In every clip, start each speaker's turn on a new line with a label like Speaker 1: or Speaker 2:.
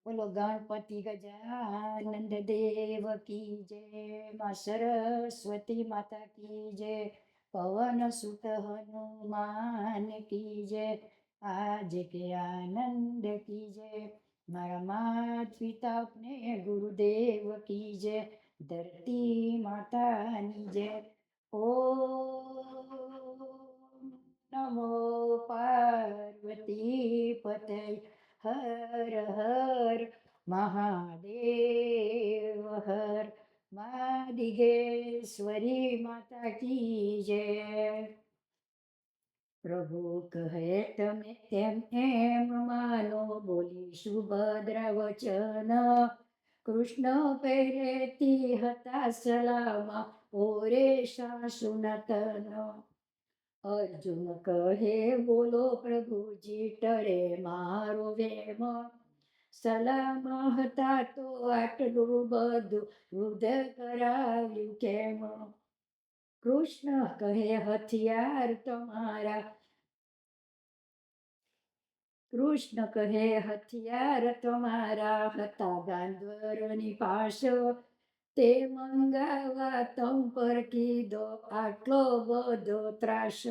Speaker 1: બોલો ગણપતિ ગજાનંદ દેવ કી જય, માં સરસ્વતી માતા કી જય, પવન સુત હનુમાન કી જય, આજ કે આનંદ કી જય, મારા માત પિતા अपने ગુરુદેવ કી જય, ધરતી માતાની જય. ઓમ નમો પાર્વતી પતય, હર હર મહાદેવ, હર મહાદિગેશ્વરી માતા કી જય. પ્રભુ કહે તમે તેમ એમ માનો, બોલી સુભદ્રા વચન. કૃષ્ણ પહેરેતી હતા સલામા, ઓરે સાસુના. અર્જુન કહે બોલો પ્રભુજી, ટળે મારો વેમ. સલામા હતા તો આટલું બધું યુદ્ધ કરાવ્યું કેમ? કૃષ્ણ કહે હથિયાર તમારા, કૃષ્ણ કહે હથિયાર તમારા હતા ગાંધર્વની પાસ, તે મંગાવા તમ પર કીધો આટલો બધો ત્રાસ.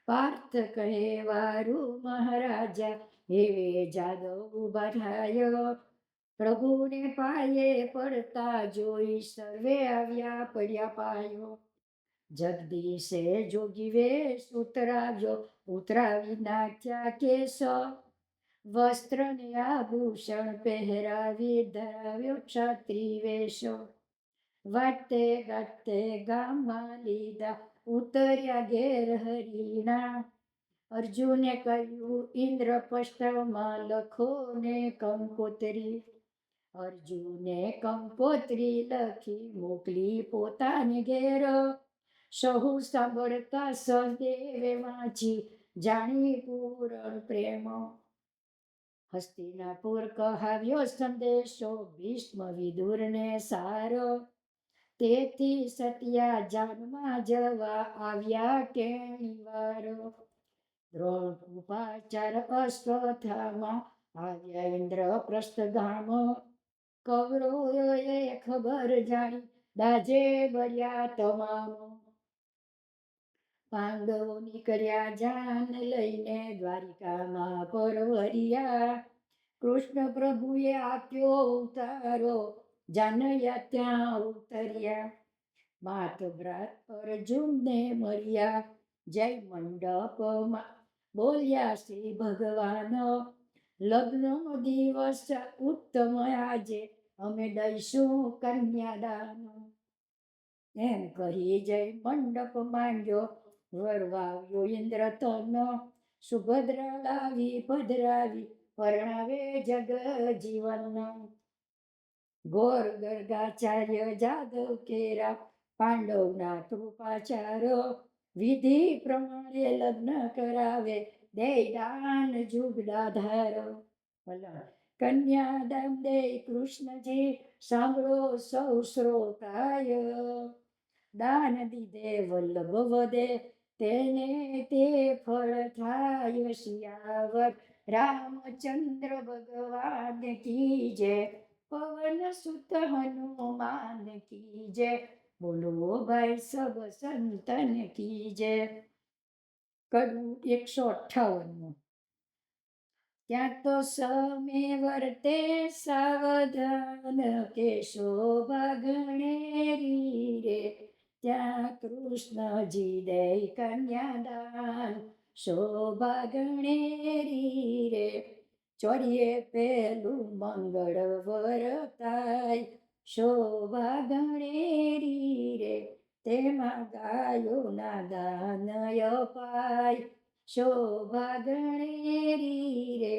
Speaker 1: પાર્થ કહે વારું મહારાજા, હવે જાદવ ઉભા થાય. પ્રભુને પાયે પડતા જોઈ સર્વે આવ્યા પડ્યા પાયો. જગદીશે જોગી વેશ ઉતરાવ્યો, ઉતરાવી નાખ્યા કેશ. વસ્ત્ર ને આભૂષણ પહેરાવી ધરાવ્યો ક્ષત્રિય વેશ. વાટતે ગાટતે ગામમાં લીધા, ઉતર્યા ઘેર હરિના. અર્જુને કહ્યું ઇન્દ્રપૃષ્ઠમાં લખો ને કંકોત્રી. અર્જુને કંકોત્રી લખી મોકલી પોતાને ઘેર. સહુ સાંભળતા સહદેવે વાંચી, જાણી પૂરણ પ્રેમ. હસ્તિનાપુર કહાવ્યો સંદેશો, ભીષ્મ વિદુરને સારો. તેથી સત્યા જાનમાં જવા આવ્યા કેણી વાર. દ્રોણ ઉપાચાર અશ્વત્થામા, આવ્યા ઇન્દ્રપ્રસ્થ ધામ. કૌરવોએ ખબર જાણી, દાજે બળ્યા તમામ. પાંડવો નીકળ્યા જાન લઈને, દ્વારિકામાં પરવર્યા. કૃષ્ણ પ્રભુએ આપ્યો ઉતારો, જાનૈયા ત્યાં ઉતર્યા. માત ભ્રાત અર્જુનને મળ્યા, જય મંડપમાં બોલ્યા શ્રી ભગવાન. લગ્નનો દિવસ ઉત્તમ આજે, અમે દઈશું કન્યાદાન. એમ કહી જય મંડપ માંડ્યો, વરવાવ્યો ઇન્દ્ર તન. સુભદ્રા લાવી પધરાવી, પરણાવે જગ જીવન. ગોર ગર્ગાચાર્ય જાદવ કેરા, પાંડવના કૃપાચાર. વિધિ પ્રમાણે લગ્ન કરાવે, દે દાન જુગદાધાર. કન્યાદાન દે કૃષ્ણજી, સાંભળો સૌ શ્રોતાય. દાન દીધે વલ્લભ વધે, તેને તે ફળ થાય. શિયાવર રામચંદ્ર ભગવાન કી જય, પવન સુત હનુમાન કી જય, બોલો ભાઈ સબ સંતન કી જય. કડવું 158. ત્યાં તો સમે વર્તે સાવધાન, કે શોભા ગણેરી રે. ત્યાં કૃષ્ણજી દે કન્યાદાન, શોભા ગણેરી રે. ચોરીએ પેલું મંગળ વરતાય, શોભા ગણેરી રે. તેમાં ગાયોના દાન અપાય, શોભા ગણેરી રે.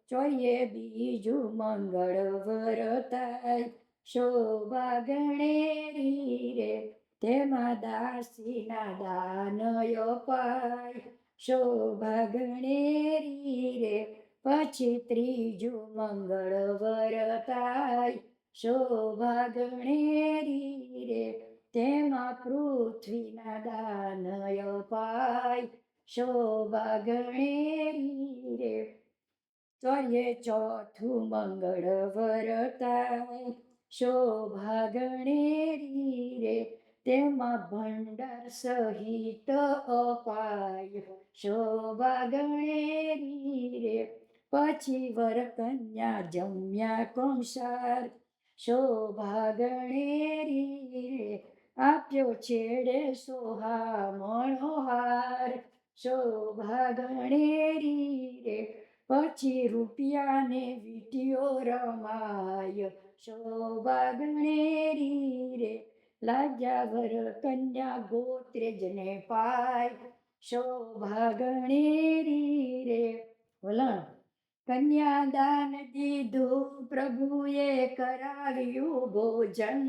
Speaker 1: ચોરીએ બીજું મંગળ વરતાય, શોભા ગણેરી રે. તેમાં દાસીના દાન અપાય, શોભા ગણેરી રે. પછી ત્રીજું મંગળ વરતાય, શોભા ગણેરી રે. તેમાં પૃથ્વીના દાન અપાય, શોભા ગણેરી રે. ચોર્યે ચોથું મંગળ વરતાય શોભા ગણેરી રે તેમાં ભંડાર સહિત અપાય શોભા ગણેરી રે પછી વર કન્યા જમ્યા કંસાર શોભા ગણેરી રે આપ્યો છેડે સોહામણો હાર શોભા ગણેરી રે પછી રૂપિયાને વીટીઓ રમાય શોભા ગણેરી રે લાગ્યા વર કન્યા ગોત્રેજને પાય શોભા ગણેરી રે વલણ કન્યાદાન દીધું પ્રભુએ કરાવ્યું ભોજન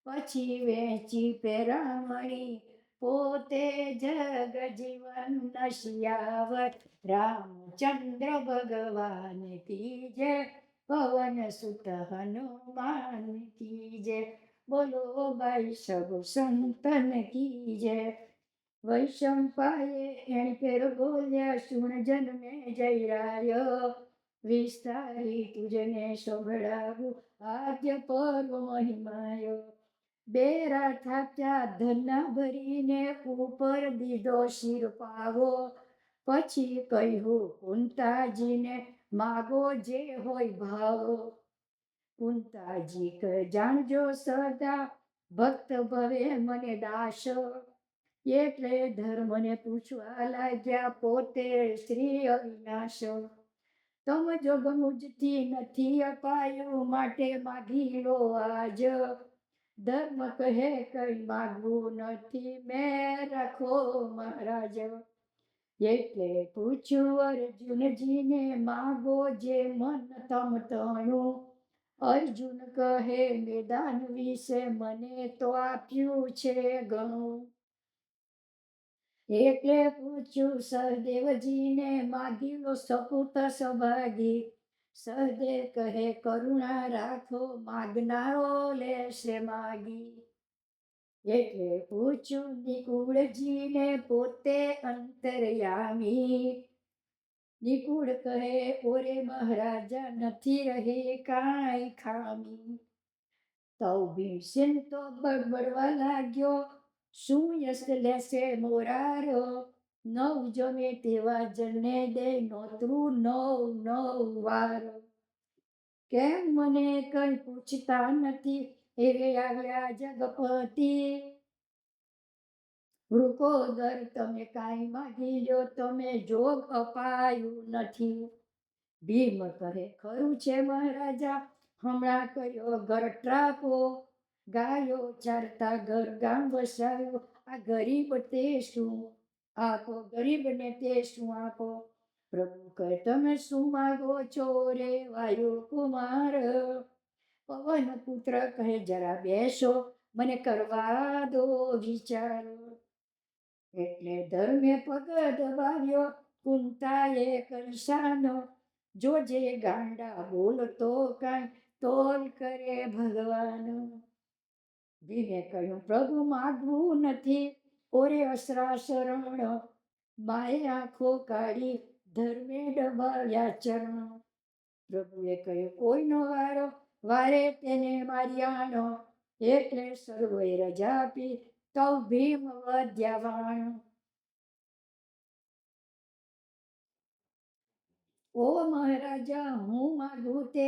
Speaker 1: પછી વેચી પેરામણી પોતે જગ જીવન નશિયાવર રામચંદ્ર ભગવાન કી જય પવન સુત હનુમાન કી જય બોલો વૈષ્ણવ સંતન કી જય વૈશંપાયે એણ ફેર બોલ્યા સુણ જન્મે જયરાય વિસ્તારી તુજને સંભળાવું આદ્ય પર્વ મહિમાયો બેરા થાપ્યા ધના ભરીને ઉપર દીધો શિર પાવો પછી કહ્યું કુંતાજીને માગો જે હોય ભાવો કુંતાજી કહે જાણજો સદા ભક્ત ભવે મને દાસ એટલે ધર્મને પૂછવા લાગ્યા પોતે શ્રી અવિનાશ તમ જોગ મુજથી નથી અપાયું માટે માગી લો આજ ધર્મ કહે કઈ માગવું નથી મેં રાખો મહારાજ એટલે પૂછ્યું અર્જુનજીને માગો જે મન તમ તણું અર્જુન કહે મેદાન વિશે મને તો આપ્યું છે ઘણું એટલે પૂછ્યું સહદેવજીને માગી લો સપૂત સભાગી સહદેવ કહે કરુણા રાખો માગનારો લેશે માગી એટલે પૂછ્યું નિકુળજીને પોતે અંતર્યામી નિકુળ કહે ઓરે મહારાજા નથી રહે કાંઈ ખામી તો ભીષણ તો બડબડવા લાગ્યો શું યશ લેશે મોરારો નવ જમે તેવા જણને દે નોતરું નવ વાર કેમ મને કઈ પૂછતા નથી એવે આવ્યા જગપતિ વૃકોદર તમે કાંઈ માગી લો તમે જોગ અપાયું નથી ભીમ કહે ખરું છે મહારાજા હમણાં કયો ઘર ટ્રાપો ગાયો ચારતા ઘર ગામ વસાવ્યો આ ગરીબ તે શું આપો ગરીબને તે શું આપો પ્રભુ કહે તમે શું માગો છો રે વાયુ કુમાર પવન પુત્ર કહે જરા બેસો મને કરવા દો વિચારો એટલે ધર્મે પગ દબાવ્યો કુંતાએ કરશાનો જોજે ગાંડા બોલતો કાંઈ તોલ કરે ભગવાન ભીમે કહ્યું પ્રભુ માગવું નથી ઓરે અસરા શરણ માએ આંખો કાઢી ધર્મે દબાવ્યા ચરણ પ્રભુએ કહ્યું કોઈનો વારો વારે તેને માર્યાનો એટલે સર્વે રજા આપી તો ભીમ વધ્યા વાણ ઓ મહારાજા હું માગું તે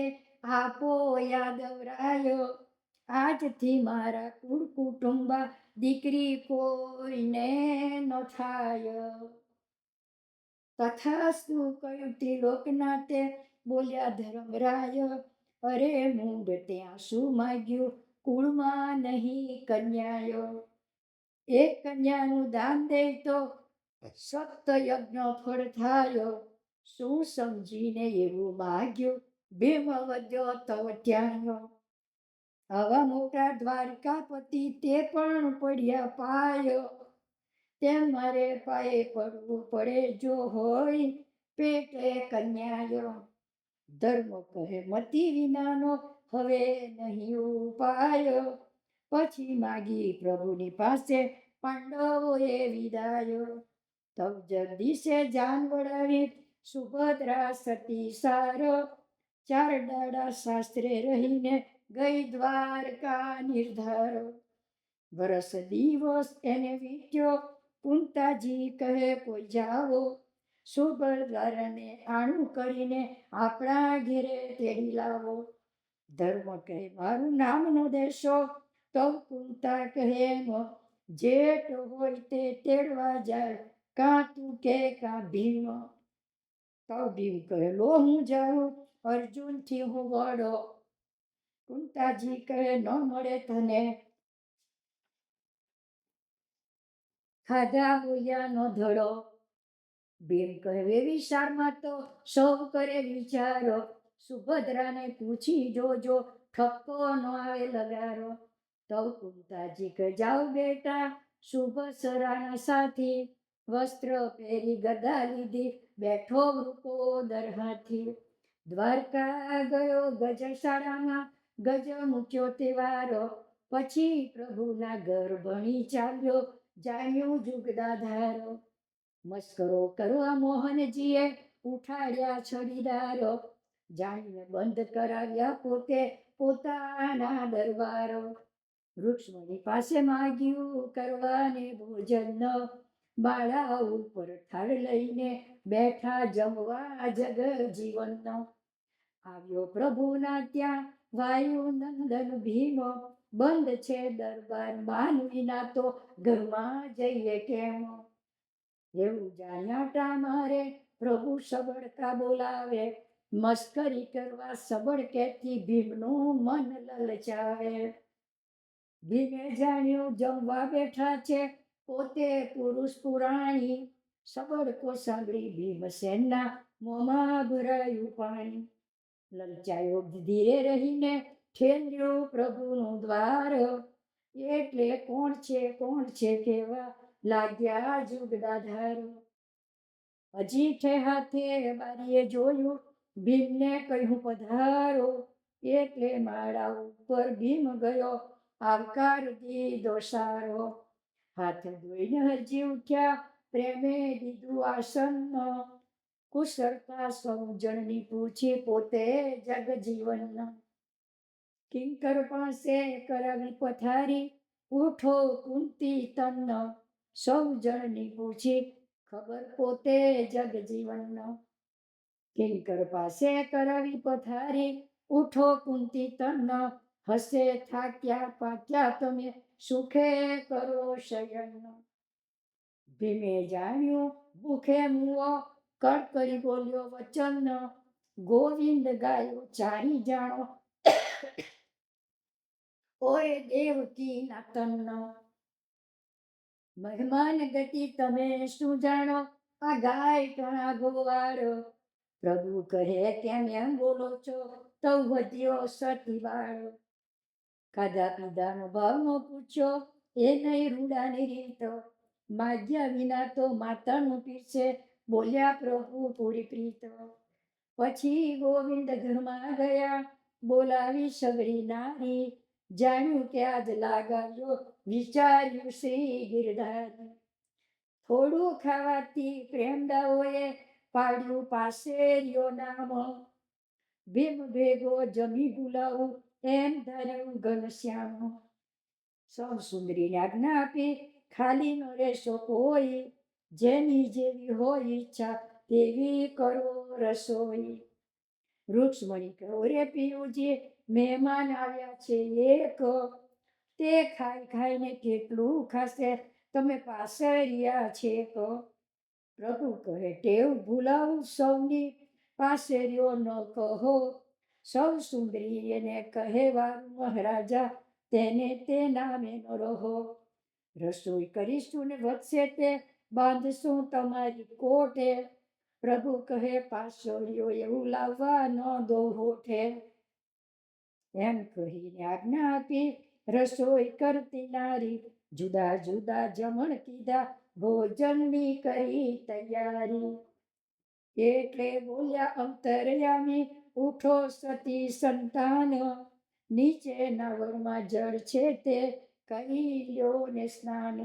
Speaker 1: આપો યાદવરાયો આજથી મારા કુળ કુટુંબા દીકરી કોઈને ન થાય તથાસ્તુ કહ્યું ત્રિલોકનાથે બોલ્યા ધર્મરાય અરે મૂંડ ત્યાં શું માગ્યું કુળમાં નહીં કન્યાયો એક કન્યાનું દાન દે તો સપ્તયજ્ઞ ફળ થાય શું સમજીને એવું માગ્યું ભીમ વધ્યો તવ ત્યાં આવા મોટા દ્વારકાપતિ તે પણ પડ્યા પાયો તેમ મારે પાયે પડવું પડે જો હોય પેટે કન્યાયો ધર્મ કહે મતિ વિનાનો હવે નહીં ઉપાયો પછી માગી પ્રભુની પાસે પાંડવોએ વિદાયો તબ જગદીશે જાન વળાવી સુભદ્રા સતી સાર 4 દાડા શાસ્ત્રે રહીને ગઈ દ્વારકા નિર્ધાર. વરસ દિવસ એને વીત્યો, કુંતાજી કહે કોઈ જાઓ, સુભદ્રાને આણું કરીને આપણા ઘેરે તેડી લાવો. ધર્મ કહે મારું નામ નો દેશો, તો કુંતા કહે એમ જેઠ હોય તે તેડવા જાય, કાં તું કે કાં ભીમ. તો ભીમ કહે લો હું જાઉં, અર્જુનથી હું વડો. કુંતાજી કહે ન મળે તને, ખાધા હોયાનો ધડો. ભીમ કહે એવી શાળમાં તો સૌ કરે વિચારો, સુભદ્રાને પૂછી જોજો, ઠપકો ન આવે લગારો. તો કુંતાજી કહે જાઓ બેટા, સુભદ્રાના સાથી, વસ્ત્ર પહેરી ગદા લીધી, બેઠો વૃકોદર હાથી. દ્વારકા ગયો ગજશાળામાં, ગજ મૂક્યો તે વારો, પછી પ્રભુના ઘર ભણી ચાલ્યો, જાણ્યું જુગદાધારો. મસ્કરો કરવા મોહનજીએ ઉઠાડ્યા છડીદારો, જાણીને બંધ કરાવ્યા પોતે પોતાના દરબારો. વૃક્ષમણી પાસે માગ્યું કરવાને ભોજન, બાળા ઉપર થાળ લઈને બેઠા જમવા જગ જીવન. આવ્યો પ્રભુના ત્યાં વાયુ નંદન ભીમ, બંધ છે દરબાર માન વિના તો ઘરમાં જઈએ કેમ. એવું જાણ્યા મારે પ્રભુ સબડકા બોલાવે, મસ્કરી કરવા સબડકેથી ભીમનું મન લલચાવે. ભીમે જાણ્યું જમવા બેઠા છે પોતે પુરુષ પુરાણી, સબડકો સાંભળી ભીમસેનના મોંમાં ભરાયું પાણી. લલચાયો ધીરે રહીને ઠેલ્યું પ્રભુનું દ્વાર, એટલે કોણ છે કેવા લાગ્યા જુગદાધાર. હજી હાથે બારીએ જોયું, ભીમને કહ્યું પધારો, એટલે માળા ઉપર ભીમ ગયો આવકાર દીધો સારો. હાથ ધોઈને હજી ઉઠ્યા, પ્રેમે દીધું આસન, કુશળતા સૌ જણની પૂછી પોતે જગજીવન. કિંકર પાસે કરાવી પથારી, ઉઠો કુંતી તન્ન, સૌ જણની પૂછી ખબર પોતે જગજીવન. કિંકર પાસે કરાવી પથારી, ઉઠો કુંતી તન્ન, હસે થાક્યા પાક્યા તમે સુખે કરો શયન. ભીમે જાણ્યું ભૂખે મુઓ, કડકડી બોલ્યો વચન, ગોવિંદ ગાયો ચારી જાણો, ઓય દેવકી ના તન્ન. મહેમાન ગતિ તમે શું જાણો, આ ગાય ઘણા ગોવાળ. પ્રભુ કહે કેમ એમ બોલો છો, તો વધ્યો સતીવાળ. ખાધા પીધાનો ભાવનો પૂછ્યો, એ નહીં રૂડાની રીત, માગ્યા વિના તો માતાનું પીરસે, બોલ્યા પ્રભુ પૂરી પ્રીત. પછી ગોવિંદ ઘરમાં ગયા, બોલાવી સગડી નારી, જાણ્યું કે આજ લાગાવ્યો વિચાર્યું શ્રી ગિરધારી. થોડું ખાવાથી પ્રેમદાઓએ પાડ્યું પાસેરિયો નામ, ભીમ ભેગો જમી ભૂલાવું એમ ધાર્યું ઘનશ્યામ. સૌ સુંદરીને આજ્ઞા આપી ખાલી ન રહેશો કોઈ, જેની જેવી હોય ઈચ્છા તેવી કરો રસોઈ. વૃક્ષમણી કહો રે પિયુજી, મહેમાન આવ્યા છે એક, તે ખાઈને કેટલું ખાશે, તમે પાસરિયા છે કો. પ્રભુ કહે ટેવ ભૂલાવું સૌની, પાસેરિયો ન કહો, સૌ સુંદરી એને કહેવાનું મહારાજા, તેને તે નામે ન રહો. રસોઈ કરીશું ને વધશે તે, બાંધશું તમારી કોઠે. પ્રભુ કહે પાસોરિયો એવું લાવવા ન દો હોઠે. એમ કહીને આજ્ઞા આપી રસોઈ કરતી નારી, જુદા જુદા જમણ કીધા, ભોજનની કરી તૈયારી. એટલે બોલ્યા અંતર્યામી, ઉઠો સતી સંતાન, નીચે નવરમાં જળ છે તે કરી લ્યો ને સ્નાન.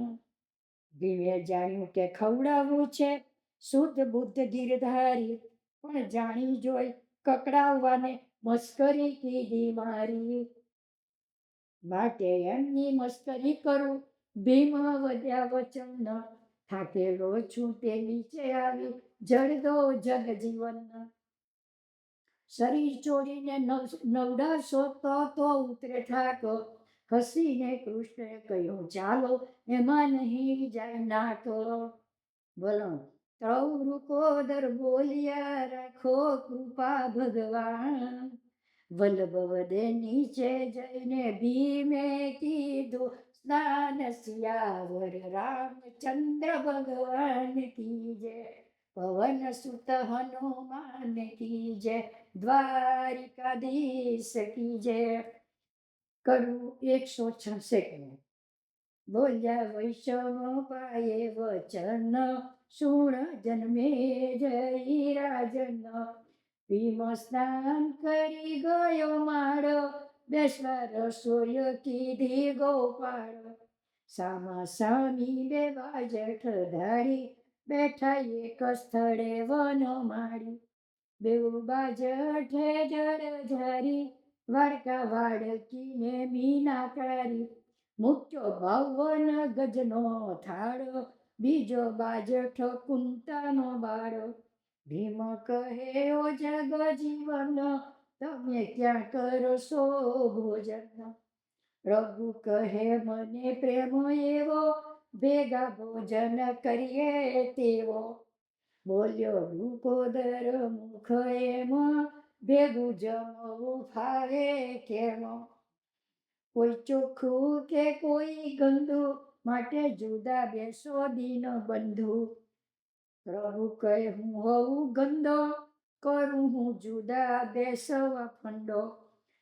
Speaker 1: ભીમે જાણ્યું કે ખવડાવવું છે શુદ્ધ બુદ્ધ ગિરધારી, પણ જાણી જોઈ કકડાવવાને મસ્કરી કીધી મારી. માટે એમની મસ્કરી કરું ભીમ વધ્યા વચન, થાકેલો છું તે નીચે આવી જડદો જગજીવન. શરીર છોડીને નવડાશો તો ઉતરે ઠાક, હસીને કૃષ્ણએ કહ્યું ચાલો એમાં નહીં જાય નાક. બોલો ત્રૌરુકોદર બોલ્યા રાખો કૃપા ભગવાન, વલ્લભ વધે નીચે જઈને ભીમે કીધું સ્નાન સિયાવર રામચંદ્ર ભગવાન કી જય, પવન સુત હનુમાન કી જય, દ્વારિકાધીશ કી જય. કરું 166. બોલ્યા વૈષ્ણવ પાયે વચન, સુણ જન્મે જય રાજન. ભીમ સ્નાન કરી ગયો માળો, બેસવા રસોઈ કીધી ગોપાળ. સામા સામી બે બાજઠ ધારી, બેઠા એક સ્થળે વનમાળી. બેઉ બાજઠે જડ ઝારી, વાડકા વાડકીને મીનાકારી. મૂક્યો 52 ગજનો થાળો, બીજો બાજઠ કુંતાનો બાળો. ભીમ કહે ઓ જગજીવન, તમે ક્યાં કરશો ભોજન? પ્રભુ કહે મને પ્રેમ એવો, ભેગા ભોજન કરીએ તેવો. બોલ્યો રૂપોદર મુખ એમ, ભેગું જમવું ફાવે કેમ? કોઈ ચોખ્ખું કે કોઈ ગંદુ, માટે જુદા બેસો દીન બંધુ. પ્રભુ કહે હું હોઉં ગંદો, કરું હું જુદા બેસવા ફંડો.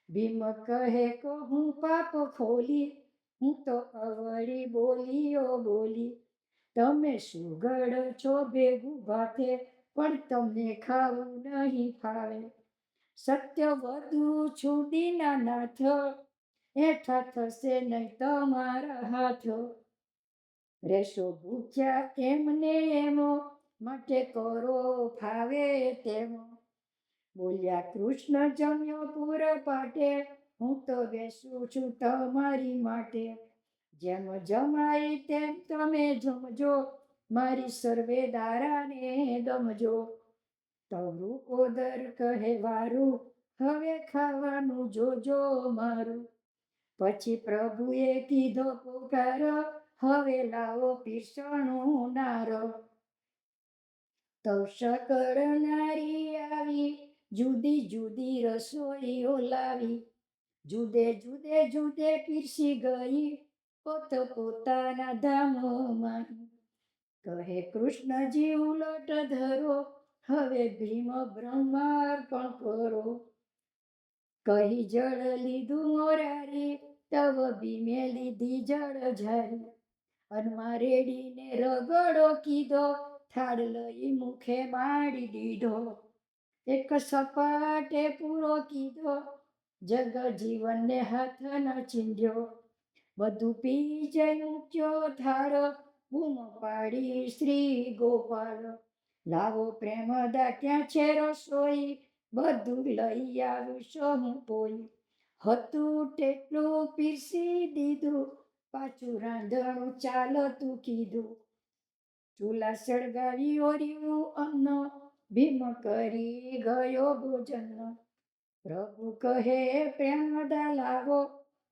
Speaker 1: ભીમ કહે હું પાપ ખોલી, હું તો અવળી બોલીઓ બોલી. તમે સુગડ છો ભેગું ભાથે, પણ તમને ખાવું નહીં ફાવે. સત્ય વધુ છું દીનાનાથ, હેઠા થશે નહીં તમારા હાથ. રેશો ભૂખ્યા એમને એમ, માટે કરો ફાવે તેમ. બોલ્યા કૃષ્ણ જમ્યો પૂર પાટે, હું તો બેસું છું તમારી માટે. જેમ જમાય તેમ તમે જમજો, મારી સર્વે દારાને દમજો. તવૃકોદર કહે વારું, હવે ખાવાનું જોજો મારું. પછી પ્રભુએ કીધો પોકાર, હવે લાવો પીરસણું નાર. તવ કરનારી આવી, જુદી જુદી રસોઈઓ લાવી. જુદે જુદે જુદે પીરસી ગઈ, પોત પોતાના ધામમાં. કહે કૃષ્ણજી ઉલટ ધરો, હવે ભીમ બ્રહ્માર્પણ કરો. કહી જળ લીધું મોરારી, તવ ભીમે લીધી જળ ઝારી. હનુમા રેડીને રગડો કીધો, થાળ લઈ મુખે માડી દીધો. એક સપાટે પૂરો કીધો, જગજીવનને હાથ ન ચીંધ્યો. બધું પી જઈ મૂક્યો થાળ, બૂમ પાડી શ્રી ગોપાલ. લાવો પ્રેમદા ક્યાં છે રસોઈ, બધું લઈ આવીશો હું પોઈ. હતું તેટલું પીરસી દીધું, પાછું રાંધણું ચાલતું કીધું. ચૂલા સળગાવી ઓર્યું અન્ન, ભીમ કરી ગયો ભોજન. પ્રભુ કહે પ્રેમદા લાવો,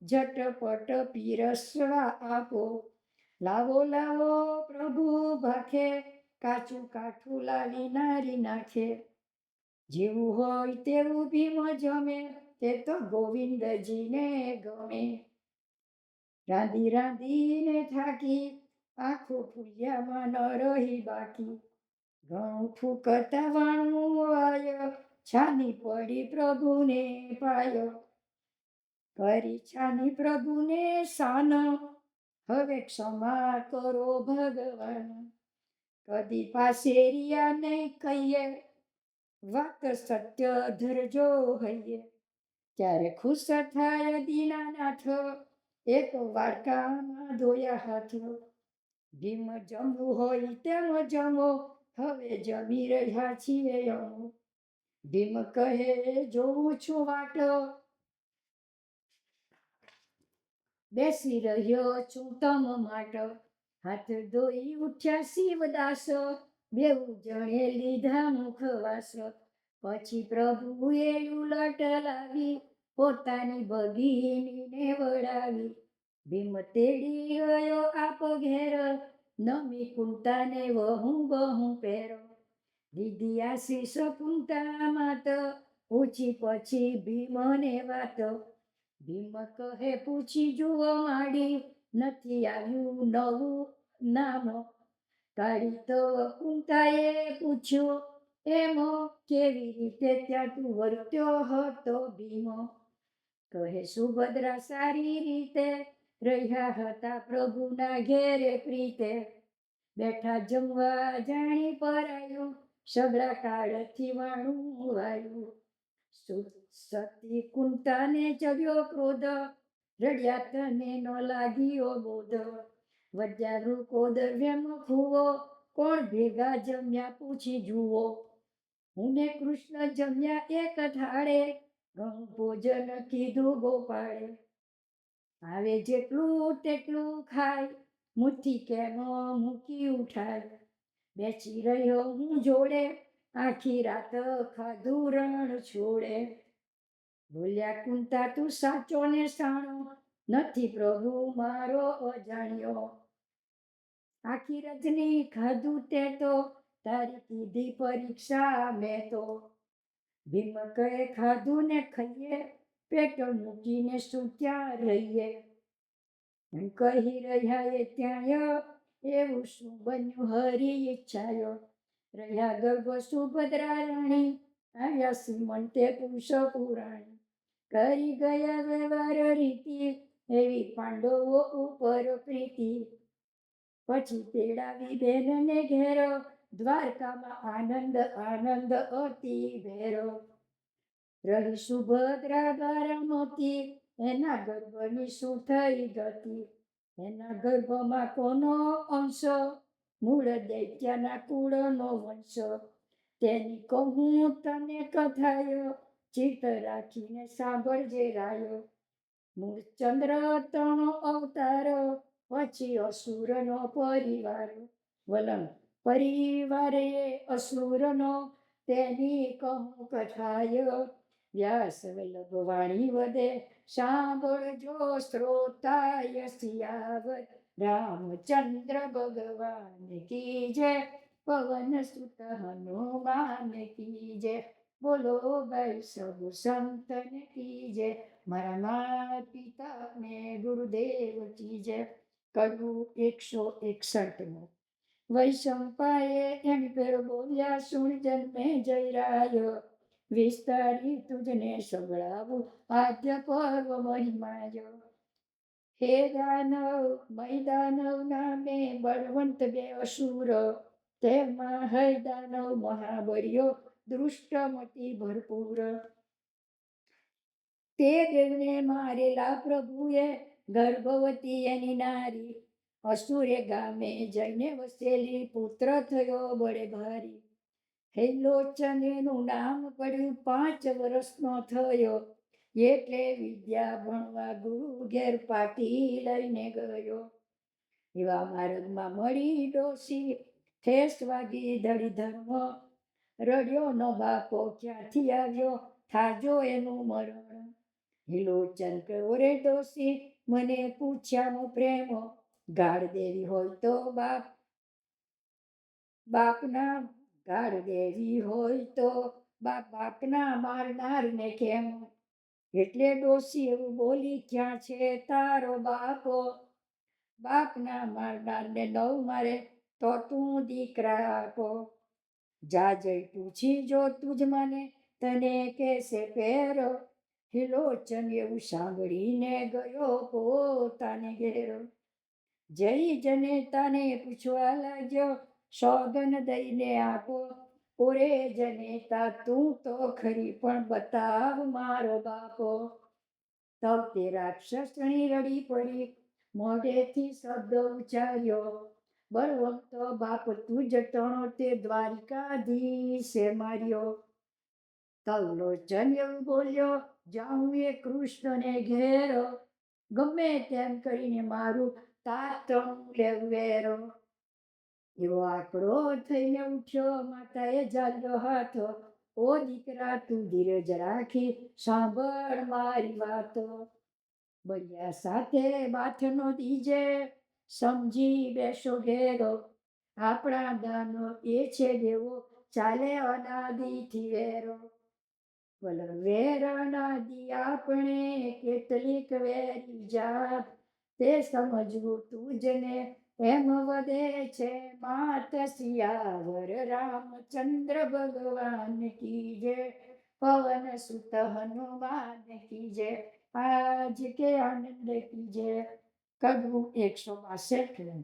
Speaker 1: ઝટપટ પીરસવા આપો. લાવો લાવો પ્રભુ ભાખે, કાચું કાઠું લાવી નારી નાખે. જેવું હોય તેવું ભીમ જમે, તે તો ગોવિંદજીને ગમે. રાંધી રાંધીને થાકી, આંખો ફૂલ્યામાં ન રહી બાકી. ઘઉં ફૂકતા વાણું વાય, છાની પડી પ્રભુને પાય. કરી છાની પ્રભુને શાન, હવે ક્ષમા કરો ભગવાન. કદી પાસે રિયા નહીં કહીએ, વાત સત્ય ધરજો હૈયે. ત્યારે ખુશ થાય દીનાનાથ, એક વાડકામાં ધોયા હાથ. ભીમ જમવું હોય તેમ જમો, હવે જમી રહ્યા છીએ અમો. ભીમ કહે જોઉં છું વાટ, બેસી રહ્યો છું તમ માટ, હાથ ધોઈ ઉઠ્યા શિવદાસ, બેઉ જણે લીધા મુખવાસ, પછી પ્રભુએ ઉલટ લાવી, પોતાની ભગીનીને વળાવી, ભીમ તેડી ગયો આપ ઘેર, નમી કુંતાને વહુ બહુ પેર, દીદી આશીષ કુંતા માત, પૂછી પછી ભીમને વાત, ભીમ કહે પૂછી જુઓ માડી, નથી આવ્યું નવું નામ, કાળી તો કુંતાએ પૂછ્યું એમ, કેવી રીતે ત્યાં તું વર્ત્યો હતો ભીમ, કહે સુભદ્રા સારી રીતે, રહ્યા હતા પ્રભુના ઘેરે પ્રીતે, બેઠા જમવા જાણી પરાયું, સગડા કાળથી વાણું વાયું, સતી કુંતાને ચડ્યો ક્રોધ, રડ્યા તને ન લાગ્યો બોધ, વધ્યા વૃકોદર વેમ ખુવો, કોણ ભેગા જમ્યા પૂછી જુઓ, હું ને કૃષ્ણ જમ્યા એક થાળે, ઘણું ભોજન કીધું ગોપાળે, આવે જેટલું તેટલું ખાય, મુઠ્ઠી કેમ મૂકી ઉઠાય, બેસી રહ્યો હું જોડે, આખી રાત ખાધું રણ છોડે, બોલ્યા કુંતા તું સાચો ને સાણો, નથી પ્રભુ મારો અજાણ્યો, આખી રજની ખાધું તે તો, તારી કીધી પરીક્ષા મેં તો, ભીમ કહે ખાધું ને ખાઈએ, પેટ મૂકીને શું ત્યાં રહીએ, એમ કહી રહ્યા એ ત્યાં, એવું શું બન્યું હરી ઈચ્છાયો, રહ્યા ગર્ભ સુભદ્રા રાણી, આવ્યા સીમંતે પુરુષ પુરાણી, કરી ગયા વ્યવહાર રીતિ, એવી પાંડવો ઉપર પ્રીતિ, પછી તેડાવી બેનને ઘેર, દ્વારકામાં આનંદ આનંદ અતિ ભેરો, રહી સુભદ્રા બારામતી, એના ગર્ભની શું થઈ ગતિ, એના ગર્ભમાં કોનો અંશ, મૂળ દૈત્યના કુળનો વંશ, તેની કહું તને કથાય, ચિત્ત રાખીને સાંભળજે રાય, મૂળ ચંદ્ર ત્રણ અવતાર, પછી અસુરનો પરિવાર, વલણ પરિવાર એ અસુરનો, તેની કહું કથાય, વ્યાસ વલ્લભ વાણી વધે, સાંભળજો શ્રોતાય સિયાવર, રામચંદ્ર ભગવાન કી જય, પવન સુત હનુમાન કી જય, બોલો ભાઈ સબ સંતન કી જય, મારા માતા પિતા ને ગુરુદેવ કી જય. કડવું 161. વૈશંપાએ એમ પેર બોલ્યા સુણ જન્મે જયરાય, વિસ્તારી તુજને સંભળાવું આદ્ય પર્વ મહિમાય, હે દાનવ મૈદાનવ નામે બળવંત બે અસુર, તેમાં હૈ દાનવ મહાબળ્યો, દૃષ્ટમતી ભરપૂર, તે દેવને મારેલા પ્રભુએ, ગર્ભવતી એની નારી, અસુરે ગામે જઈને વસેલી, પુત્ર થયો બળે ભારી, હેલોચન એનું નામ પડ્યું, 5 વર્ષનો થયો, એટલે વિદ્યા ભણવા ગુરુ ઘેર પાટી લઈને ગયો, એવા માર્ગમાં મળી ડોસી, ઠેસ વાગી ધડી ધર્મ, રડ્યો ન બાપો ક્યાંથી આવ્યો, થાજો એનું મરણ, હિલોચન કહ્યો રે ડોસી, મને પૂછ્યાનો પ્રેમ, ગાળ દેવી હોય તો બાપના, ગાળ દેવી હોય તો બાપના મારનારને કેમ, એટલે ડોસી એવું બોલી ક્યાં છે તારો બાપો, બાપના મારનારને નવ મારે તો તું દીકરા આપો, જા જઈ પૂછી જો તુજ મને, તને કેસે પહેરો, હિલોચન એવું સાંભળીને ગયો પોતાને ઘેર, જય જનેતાને પૂછવા લાગ્યો, સોગન દઈને આપો, ઓરે જનેતા તું તો ખરી પણ બતાવ મારો બાપો, તબ તે રાક્ષસણી રડી પડી, મોઢેથી શબ્દ ઉચ્ચાર્યો, બળવંત બાપ તું જટણો તે દ્વારિકાધીશે માર્યો, તવલોચન એવું બોલ્યો, જાઉં એ કૃષ્ણને ઘેરો, ગમે તેમ કરીને મારું તાતણું લેવેરો. એવો આકડો થઈને ઉઠ્યો, માતાએ ઝાલ્યો હાથ, ઓ દીકરા તું ધીરજ રાખી સાંભળ મારી વાતો. બળિયા સાથે બાથનો દીજે, સમજી બેસો ઘેરો, આપણા દાનો એ છે દેવો, ચાલે અનાદિથી વેરો. વેર અનાદિ આપણે કેટલીક વેરી જાત, તે સમજવું તુજને એમ વધે છે માત. સિયાવર રામચંદ્ર ભગવાન કી જય, પવન સુત હનુમાન કી જય, આજ કે આનંદ કી જય. કડવું 162.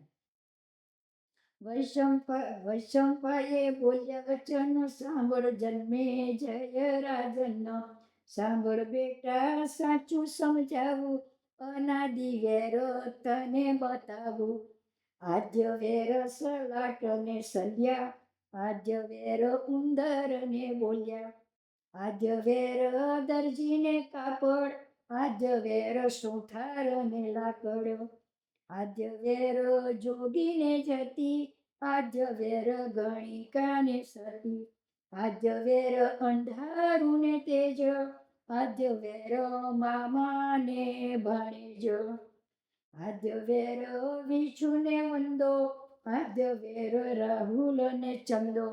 Speaker 1: વૈશંપાએ બોલ્યા વચન, સાંભળ જન્મે જય રાજન, સાંભળ બેટા સાચું સમજાવું, અનાદિ વેર તને બતાવું. આદ્ય વેર સલાટ ને સલ્યા, આદ્ય વેર ઉંદર ને બોલ્યા, આદ્ય વેર દરજીને કાપડ, આદ્ય વેર સુથાર ને લાકડ, આદ્ય વેર જોગીને જતી, આદ્ય વેર ગણિકાને સતી, આદ્ય વેર અંધારું ને તેજ, આદ્ય વેર મામાને ભણેજ, આદ્ય વેર વિષ્ણુને વંદો, આદ્ય વેર રાહુલ ને ચંદો,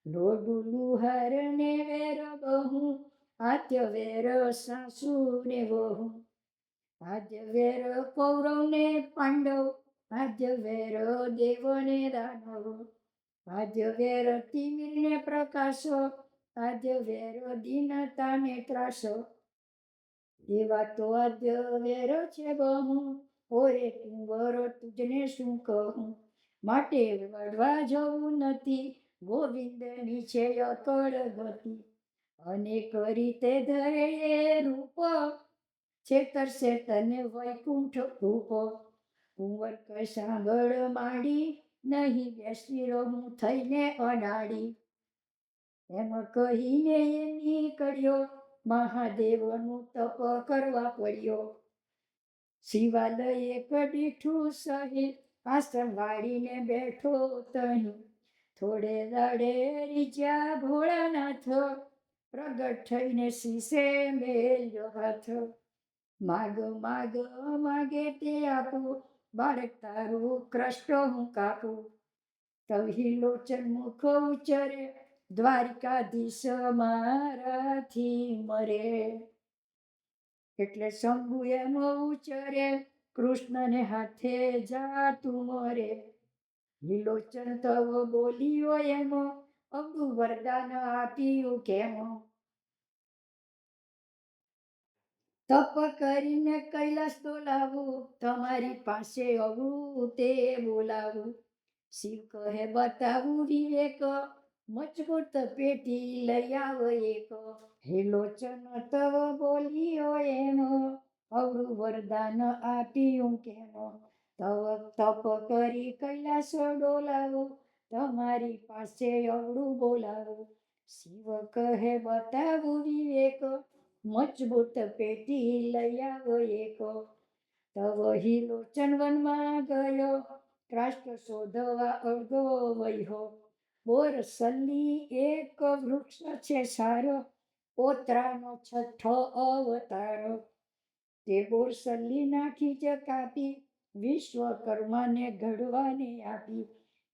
Speaker 1: લોડુલુહાર ને વેર બહુ, આદ્ય વેર સાસુ ને વહુ, આદ્ય વેર કૌરવ ને પાંડવ, આદ્ય વેર દેવ ને દાનવ, આદ્ય વેર તિમિર ને પ્રકાશ, આદ્ય વેર દીનતા ને ત્રાસ. એવા તો આદ્ય વેર છે બહુ, ઓરે કુંવર તુજને શું કહું, માટે વળવા જવું નથી, ગોવિંદની છે અકળ ગતિ. અનેક રીતે ધરે એ રૂપ, છેતરશે તને વૈકુંઠ ભૂપ. કુંવર સાંભળ માંડી, નહીં બેસી રહું થઈને અડાડી. એમ કહીને એ નીકળ્યો, મહાદેવનું તપ કરવા પડ્યો. શિવાલય કડીઠું સહી, આસન વાળીને બેઠો તહીં. થોડે દાડે રીજ્યા ભોળાનાથ, પ્રગટ થઈને શીશે મેલ્યો હાથ. માગ માગ માગે તે આપું, બાળક તારું કૃષ્ણ હું કાપું. તવી લોચન મુખ ઉચ્ચરે, દ્વારિકાધીશ મારાથી મરે. એટલે શંભુ એમ ઉચ્ચરે, કૃષ્ણને હાથે જા તું મરે. લીલોચન તવ બોલ્યો એમ, અવળું વરદાન આપ્યું કેમ. તપ કરીને કૈલાસ બોલાવું, તમારી પાસે અવળું તે બોલાવું. શિવ કહે બતાવું વિવેક, મજબૂત પેટી લઈ આવ એક. હે લોચન તવ બોલ્યો એમ, અવળું વરદાન આપ્યું કેમ. તવ તપ કરી કૈલાસ ડોલાવો, તમારી પાસે અવળું બોલાવો. શિવ કહે બતાવું વિવેક, મજબૂત પેટી લઈ આવ એક. તવ હિલોચન વનમાં ગયો, રાષ્ટ્ર શોધવા અડધો વહ્યો. બોરસલ્લી એક વૃક્ષ છે સારો, પોતરાનો છઠ્ઠો અવતાર. તે બોરસલ્લી નાખી જ કાપી, વિશ્વકર્માને ઘડવાને આપી.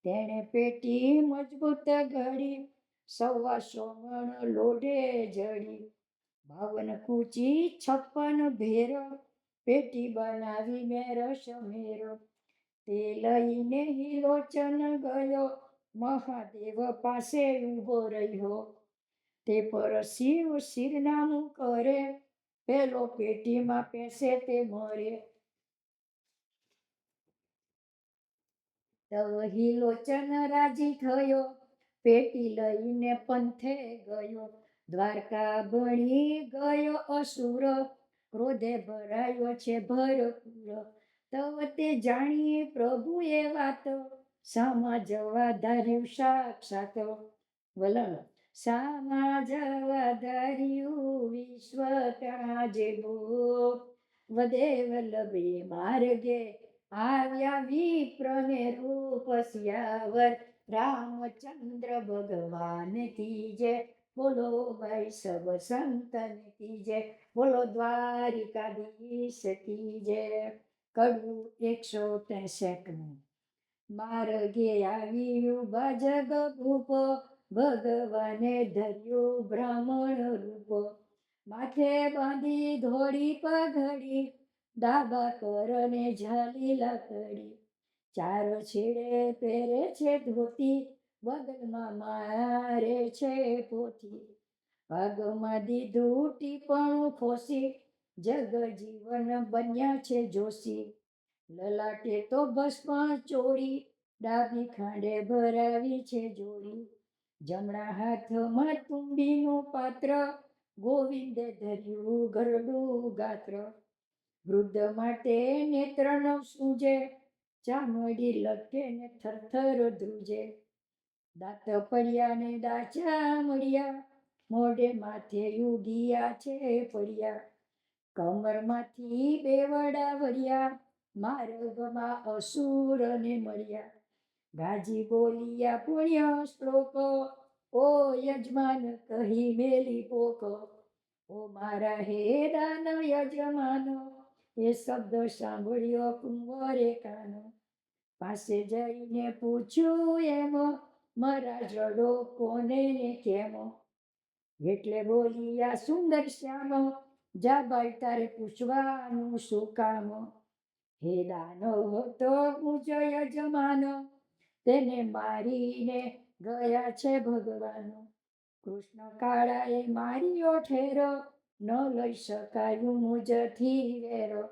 Speaker 1: તેણે પેટી મજબૂત ઘડી, 125 મણ લોઢે જડી. 52 કૂચી 56 ભેર, પેટી બનાવી મેં રસ મેર. તે લઈને હિલોચન ગયો, મહાદેવ પાસે ઊભો રહ્યો. તે પર શિવ શિરનામું કરે, પેલો પેટીમાં પેસે તે મરે. તવ હિલોચન રાજી થયો, પેટી લઈને પંથે ગયો. દ્વારકા ભણી ગયો અસુર, ક્રોધે ભરાયો છે ભરપૂર. તવ તે જાણીએ પ્રભુએ વાત, સામા જવા ધાર્યું સાક્ષાત. વલણ સામા જવા ધર્યું વિશ્વ તણાજે ભૂપ વદે વલ્લભે માર્ગે આવ્યા વિપ્રને રૂપ સિયાવર રામચંદ્ર ભગવાન કી જય બોલો ભાઈ સબ સંતન કી જય બોલો દ્વારિકાધીશ કી જય કડવું 163 માર્ગે આવ્યું ભજગ ભૂપ ભગવાને ધર્યું બ્રાહ્મણ રૂપ માથે બાંધી ધોળી પગડી ડાબા કરને ઝાલી લાકડી ચારો છેડે પહેરે છે ધોતી બગલમાં મારે છે પોથી પગમાં દીધું ટીપણું ખોસી જગ જીવન બન્યા છે જોશી લલાટે તો ભસ્મ ચોરી ડાબી ખાંડે ભરાવી છે જોડી જમણા હાથમાં તુંબીનું પાત્ર ગોવિંદે ધર્યું ગરડું ગાત્ર વૃદ્ધ માટે નેત્ર ન સૂજે ચામડી લટકે ને થરથર ધ્રુજે દાંત પડ્યા ને દાચા મળ્યા મોઢે માથે યુગિયા છે પડ્યા કમરમાંથી બેવડા વળ્યા માર્ગમાં અસુરને મળ્યા ગાજી બોલિયા પુણ્ય શ્લોક ઓ યજમાન કહી મેલી પોક ઓ મારા હે દાનવ યજમાનો એ શબ્દ સાંભળ્યો કુંવરે કાનો પાસે જઈને પૂછ્યું એમ મારા જડો કોને ને કેમ એટલે બોલિયા સુંદર શ્યામ જા બાઈ તારે પૂછવાનું શું કામ હે દાનવ હતો મુજ યજમાન તેને મારીને ગયા છે ભગવાન કૃષ્ણ કાળાએ માર્યો ઠેરો ન લઈ શકાયું મુજથી વેરો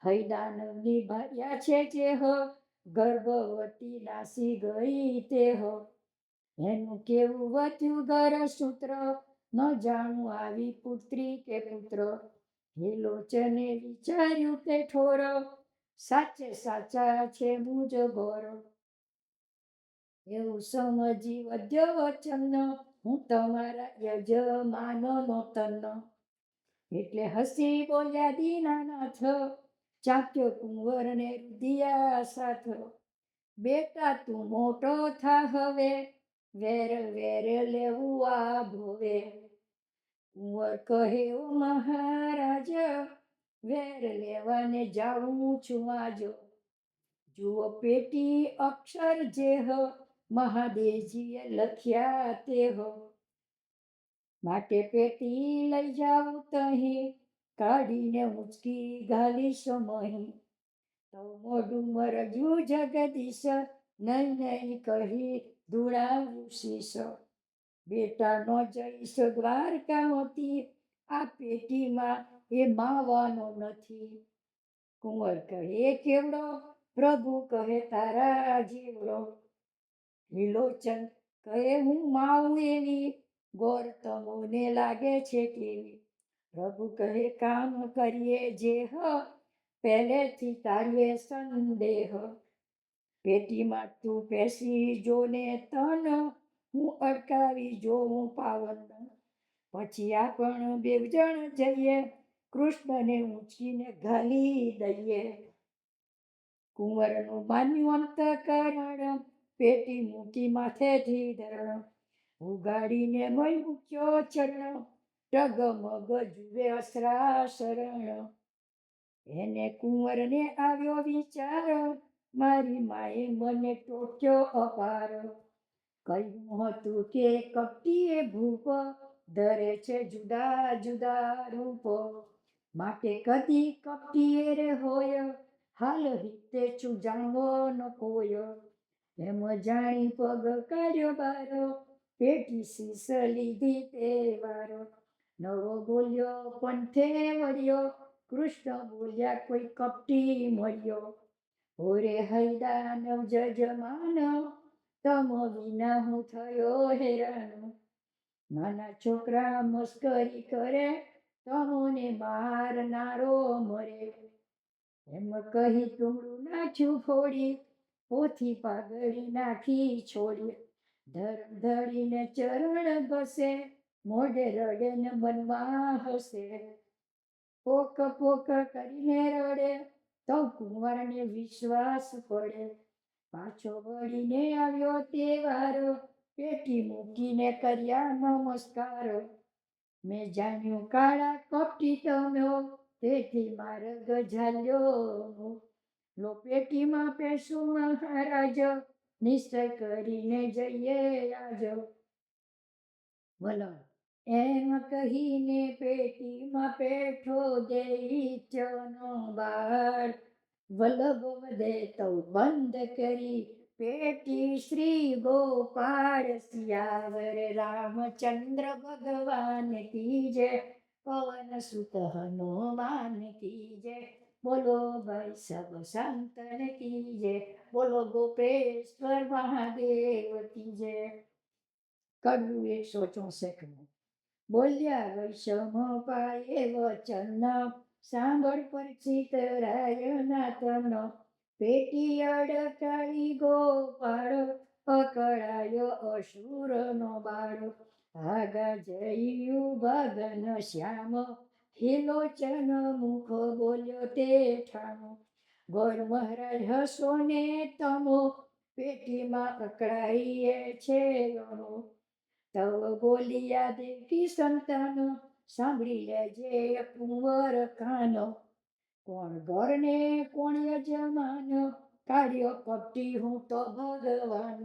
Speaker 1: હૈદાનવની ભાર્યા છે જે ગર્ભવતી નાસી ગઈ તે એનું કેવું વધ્યું ઘર સૂત્ર ન જાણું આવી પુત્રી કે પુત્ર હે લોચને વિચાર્યું તે ઠોર સાચે સાચા છે મુજ ઘોર એવું સમજી વધ્યો વચન હું તમારા યજમાનનો તન એટલે હસી બોલ્યા દીનાનાથ ચાક્યો કુંવરને રુધિયા સાથ બેટા તું મોટો થા હવે વેર વેર લેવું આ ભોવે કુંવર કહે ઓ મહારાજ વેર લેવાને જાઉં છું આજો જુઓ પેટી અક્ષર જે મહાદેવજીએ લખ્યા તે માટે પેટી લઈ જાઉં તહીં કાઢીને ઉચકી ઘાલીશ મહી તો મોઢું મરજ્યું જગદીશ નહીં નહીં કહી ધૂળાવું શીશ બેટા નો જઈશ દ્વારકાઓથી આ પેટીમાં એ માવાનો નથી કુંવર કહે કેવડો પ્રભુ કહે તારા જીવડો લીલોચન કહે હું માવું એવી ગોર તમોને લાગે છે કેવી પ્રભુ કહે કામ કરીએ જે પહેલેથી તારીએ સંદેહ પેટીમાં તું પેસી જોને તન હું અડકાવી જોઉં પાવન પછી આપણ બેવ જણ જઈએ કૃષ્ણને ઊંચકીને ઘાલી દઈએ કુંવરનું માન્યું અંતકરણ પેટી મૂકી માથેથી ધરણ ઉગાડીને મય મૂક્યો ચરણ ટગમગ જુએ અસરા શરણ એને કુંવરને આવ્યો વિચાર મારી માએ મને ટોક્યો અપાર કહ્યું હતું કે કપટીએ ભૂપ ધરે છે જુદા જુદા રૂપ માટે કદી કપટીએ રે હોય હાલ રીતે છું જાણવો ન કોઈ એમ જાણી પગ કાઢ્યો બારો પેટી શીશ લીધી તે વારો નવો બોલ્યો પંથે વળ્યો કૃષ્ણ બોલ્યા કોઈ કપટી મળ્યો ઓરે હૈદાનવ જજમાન તમ વિના હું થયો હેરાન નાના છોકરા મસ્કરી કરે તમોને મારનારો મરે એમ કહી ટુંગળું નાખ્યું ફોડી પોથી પાઘડી નાખી છોડી ધર્મ ધડીને ચરણ ઘસે, મોઢે રડે ને મનમાં હસે. પોક પોક કરીને રડે, તો કુંવરને વિશ્વાસ પડે. પાછો વળીને આવ્યો તહેવાર, પેટી મૂકીને કર્યા નમસ્કાર. મેં જાણ્યું કાળા કપટી તમે, તેથી માર્ગ ઝાલ્યો. લો પેટીમાં પેશું મહારાજ, નિશ્ચય કરીને જઈએ આજ. વલણ એમ કહીને પેટીમાં પેઠો દૈત્યનો બાળ. વલ્લભ વધે તો બંધ કરી, પેટી શ્રી ગોપાળ. સિયાવર રામચંદ્ર ભગવાન કી જય, પવન સુત હનુમાન કી જય. બોલો ભાઈ સબ સંતન કી જય, બોલો ગોપેશ્વર મહાદેવ કી જય. કડવું 164. બોલ્યા વૈષમ પાયે વચન, સાંભળ પરિચિત રાયના તન. પેટી અડકાઈ ગોપાળ, પકડાયો અસુરનો બાળ. આગા જયું ભગન શ્યામ, હિલોચન મુખ બોલ્યો તે ઠામ. ગોર મહારાજ હસો ને તમો, પેટીમાં અકળાઈએ છે રણો. તવ બોલિયા દેવકી સંતાન, સાંભળી લેજે કુંવર કાન. કોણ ઘર ને કોણ યજમાન, કાર્ય કપટી હું તો ભગવાન.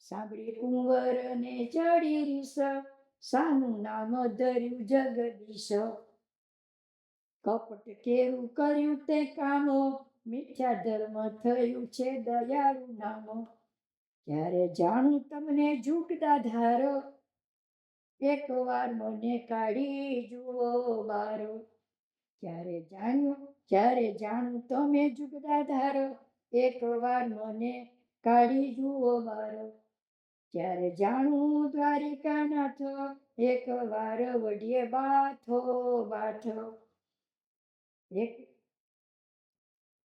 Speaker 1: સાંભળી કુંવર ને ચડી રીસ, સાનું નામ ધર્યું જગદીશ. કપટ કેવું કર્યું તે કામ, મિથ્યા ધર્મ થયું છે દયાળુ નામ. ત્યારે જાણું તમને જુગડા ધાર, એક વાર મને કાઢી જુઓ બાર. જ્યારે જાણું તમે જુગડા ધાર, એક વાર મને કાઢી જુઓ બાર. ત્યારે જાણું દ્વારિકાનાથ, એક વાર વઢીએ બાથો બાથ.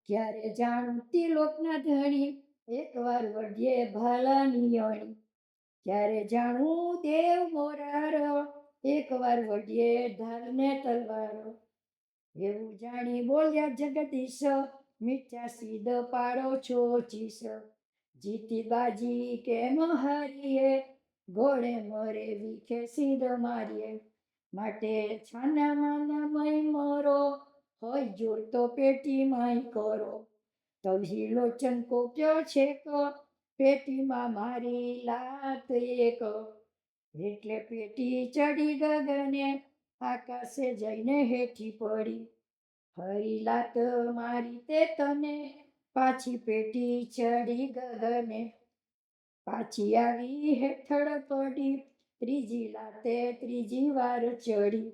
Speaker 1: ત્યારે જાણું ત્રિલોકના ધણી, એક વાર વઢીએ ભાલાની અણી. ત્યારે જાણું દેવ મોરાર, એક વાર વઢીએ ઢાલને તલવાર. એવું જાણી બોલ્યા જગદીશ, મિથ્યા સિદ્ધ પાડો છો ચીસ. જીતી બાજી કેમ હારીએ, ઘોડે મરે વિખે સિદ્ધ મારીએ. માટે છાના માના મય મરો, હોય જોર તો પેટીમાંય કરો. તો હિલોચન કોપ્યો છે કો, પેટીમાં મારી લાત એક. એટલે પેટી ચડી ગગને, આકાશે જઈને હેઠી પડી. ફરી લાત મારી તે તને, પાછી પેટી ચડી ગગને. પાછી આવી હેઠળ પડી, ત્રીજી લાતે ત્રીજી વાર ચડી.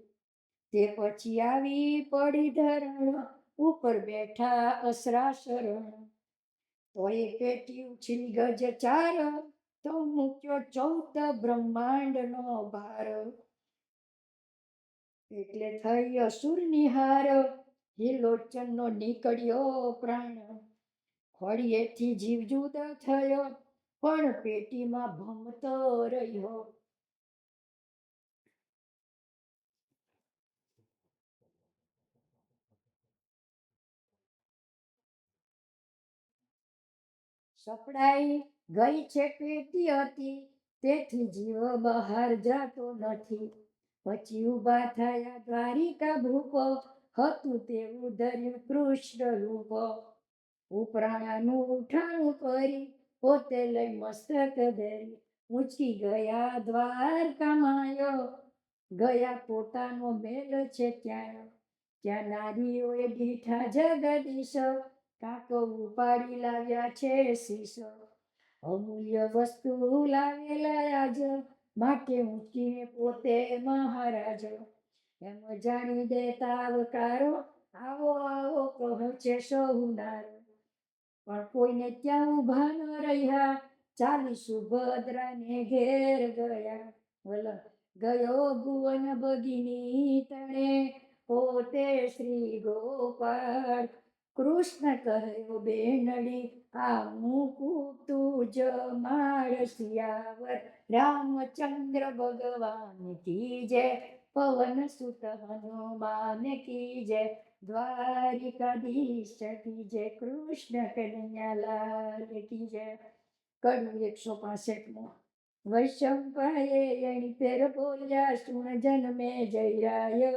Speaker 1: તે પછી આવી પડી ધરણ, ઉપર બેઠા અસરાસરણ. તો એ પેટી ઉછળી ગજ ચાર, તો મૂક્યો 14 બ્રહ્માંડનો ભાર. એટલે થઈ અસુરની હાર, હિલોચનનો નીકળ્યો પ્રાણ. ખોડિયેથી જીવ જુદો થયો, પણ પેટીમાં ભમતો રહ્યો. સપડાઈ ગઈ છે પેટી હતી, તેથી જીવ બહાર જાતો નથી. પછી ઊભા થયા દ્વારિકા ભૂપ, હતું તેવું ધર્યું કૃષ્ણ રૂપ. ઉપરાણાનું ઉઠાણું કરી, પોતે લઈ મસ્તક ધરી. ઊંચકી ગયા દ્વારકામાય, ગયા પોતાનો મેલ છે ત્યાં. ત્યાં નારીઓએ દીઠા જગદીશ, કાકો ઉપાડી લાવ્યા છે શીશ. અમૂલ્ય વસ્તુ લાવેલા આજ, માટે ઊંચકીને પોતે મહારાજ. એમ જાણી દેતા આવકારો, આવો આવો કહો છે સહુ નારો. પણ કોઈને ત્યાં ઊભા ન રહ્યા, ચાલી સુભદ્રાને ઘેર ગયા. બોલો ગયો ભુવન ભગિની તણે, પોતે શ્રી ગોપાળ. કૃષ્ણ કહ્યો બેનડી આ મૂકું તું જ માળ સિયાવર રામચંદ્ર ભગવાન કી જય પવન સુત હનુમાન કી જય દ્વારિકાધીશ કી જય કૃષ્ણ કનૈયાલાલ કી જય. કડવું 165. વૈશંપાયે એની પેર બોલ્યા સુણ જન્મે જયરાય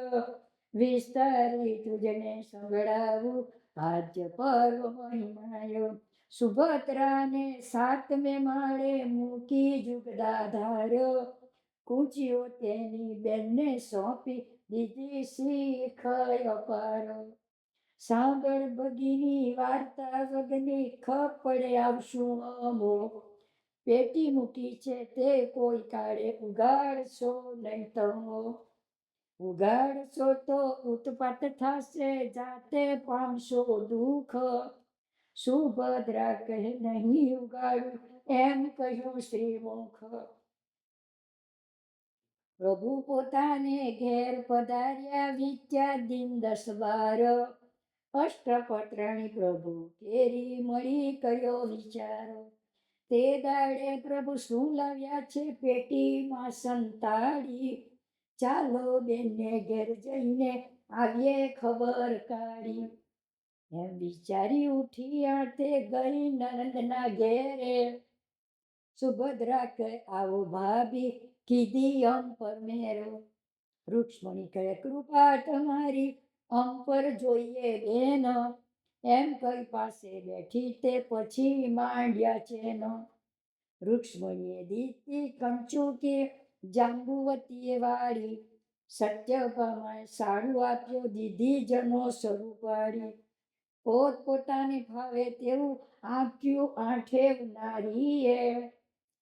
Speaker 1: વિસ્તારી તુજને સંભળાવું આદ્ય પર્વ મહિમાય. સુભદ્રાને સાતમે માળે મૂકી જુગદાધાર કૂંચીઓ તેની બેનને સોંપી દીધી શીખ અપાર. સાંભળ ભગીની વાર્તા વગની ખપડે આવશું અમો પેટી મૂકી છે તે કોઈ કાળે ઉગાડશો નહીં તમો. ઉગાડશો તો ઉત્પાત થશે જાતે પામશો દુઃખ. સુભદ્રા કહે નહીં ઉગાડું એમ કહ્યું શ્રીમુખ. પ્રભુ પોતાને ઘેર પધાર્યા વિદ્યા દિન 10-12 અષ્ટપત્રાણી પ્રભુ કેરી મળી કર્યો વિચારો. તે દાડે પ્રભુ શું લાવ્યા છે પેટીમાં સંતાડી ચાલો બેનને ઘેર જઈને આવીએ ખબર કાઢી. એમ વિચારી ઉઠી તે ગઈ નંદના ઘેરે. સુભદ્રા કહે આવો ભાભી કીધી અમ પર મેરો. રૂક્ષ્મણી કહે કૃપા તમારી અમ પર જોઈએ બેન. એમ કઈ પાસે બેઠી તે પછી માંડ્યા છે નો. રૂક્ષ્મણીએ દીધી કંચુકી જાંબુવતીએ વાળી સત્યભામાએ સાડું આપ્યો દીધી જનો સ્વરૂપાડી. પોત પોતાને ભાવે તેવું આપ્યું આઠેવ નારીએ.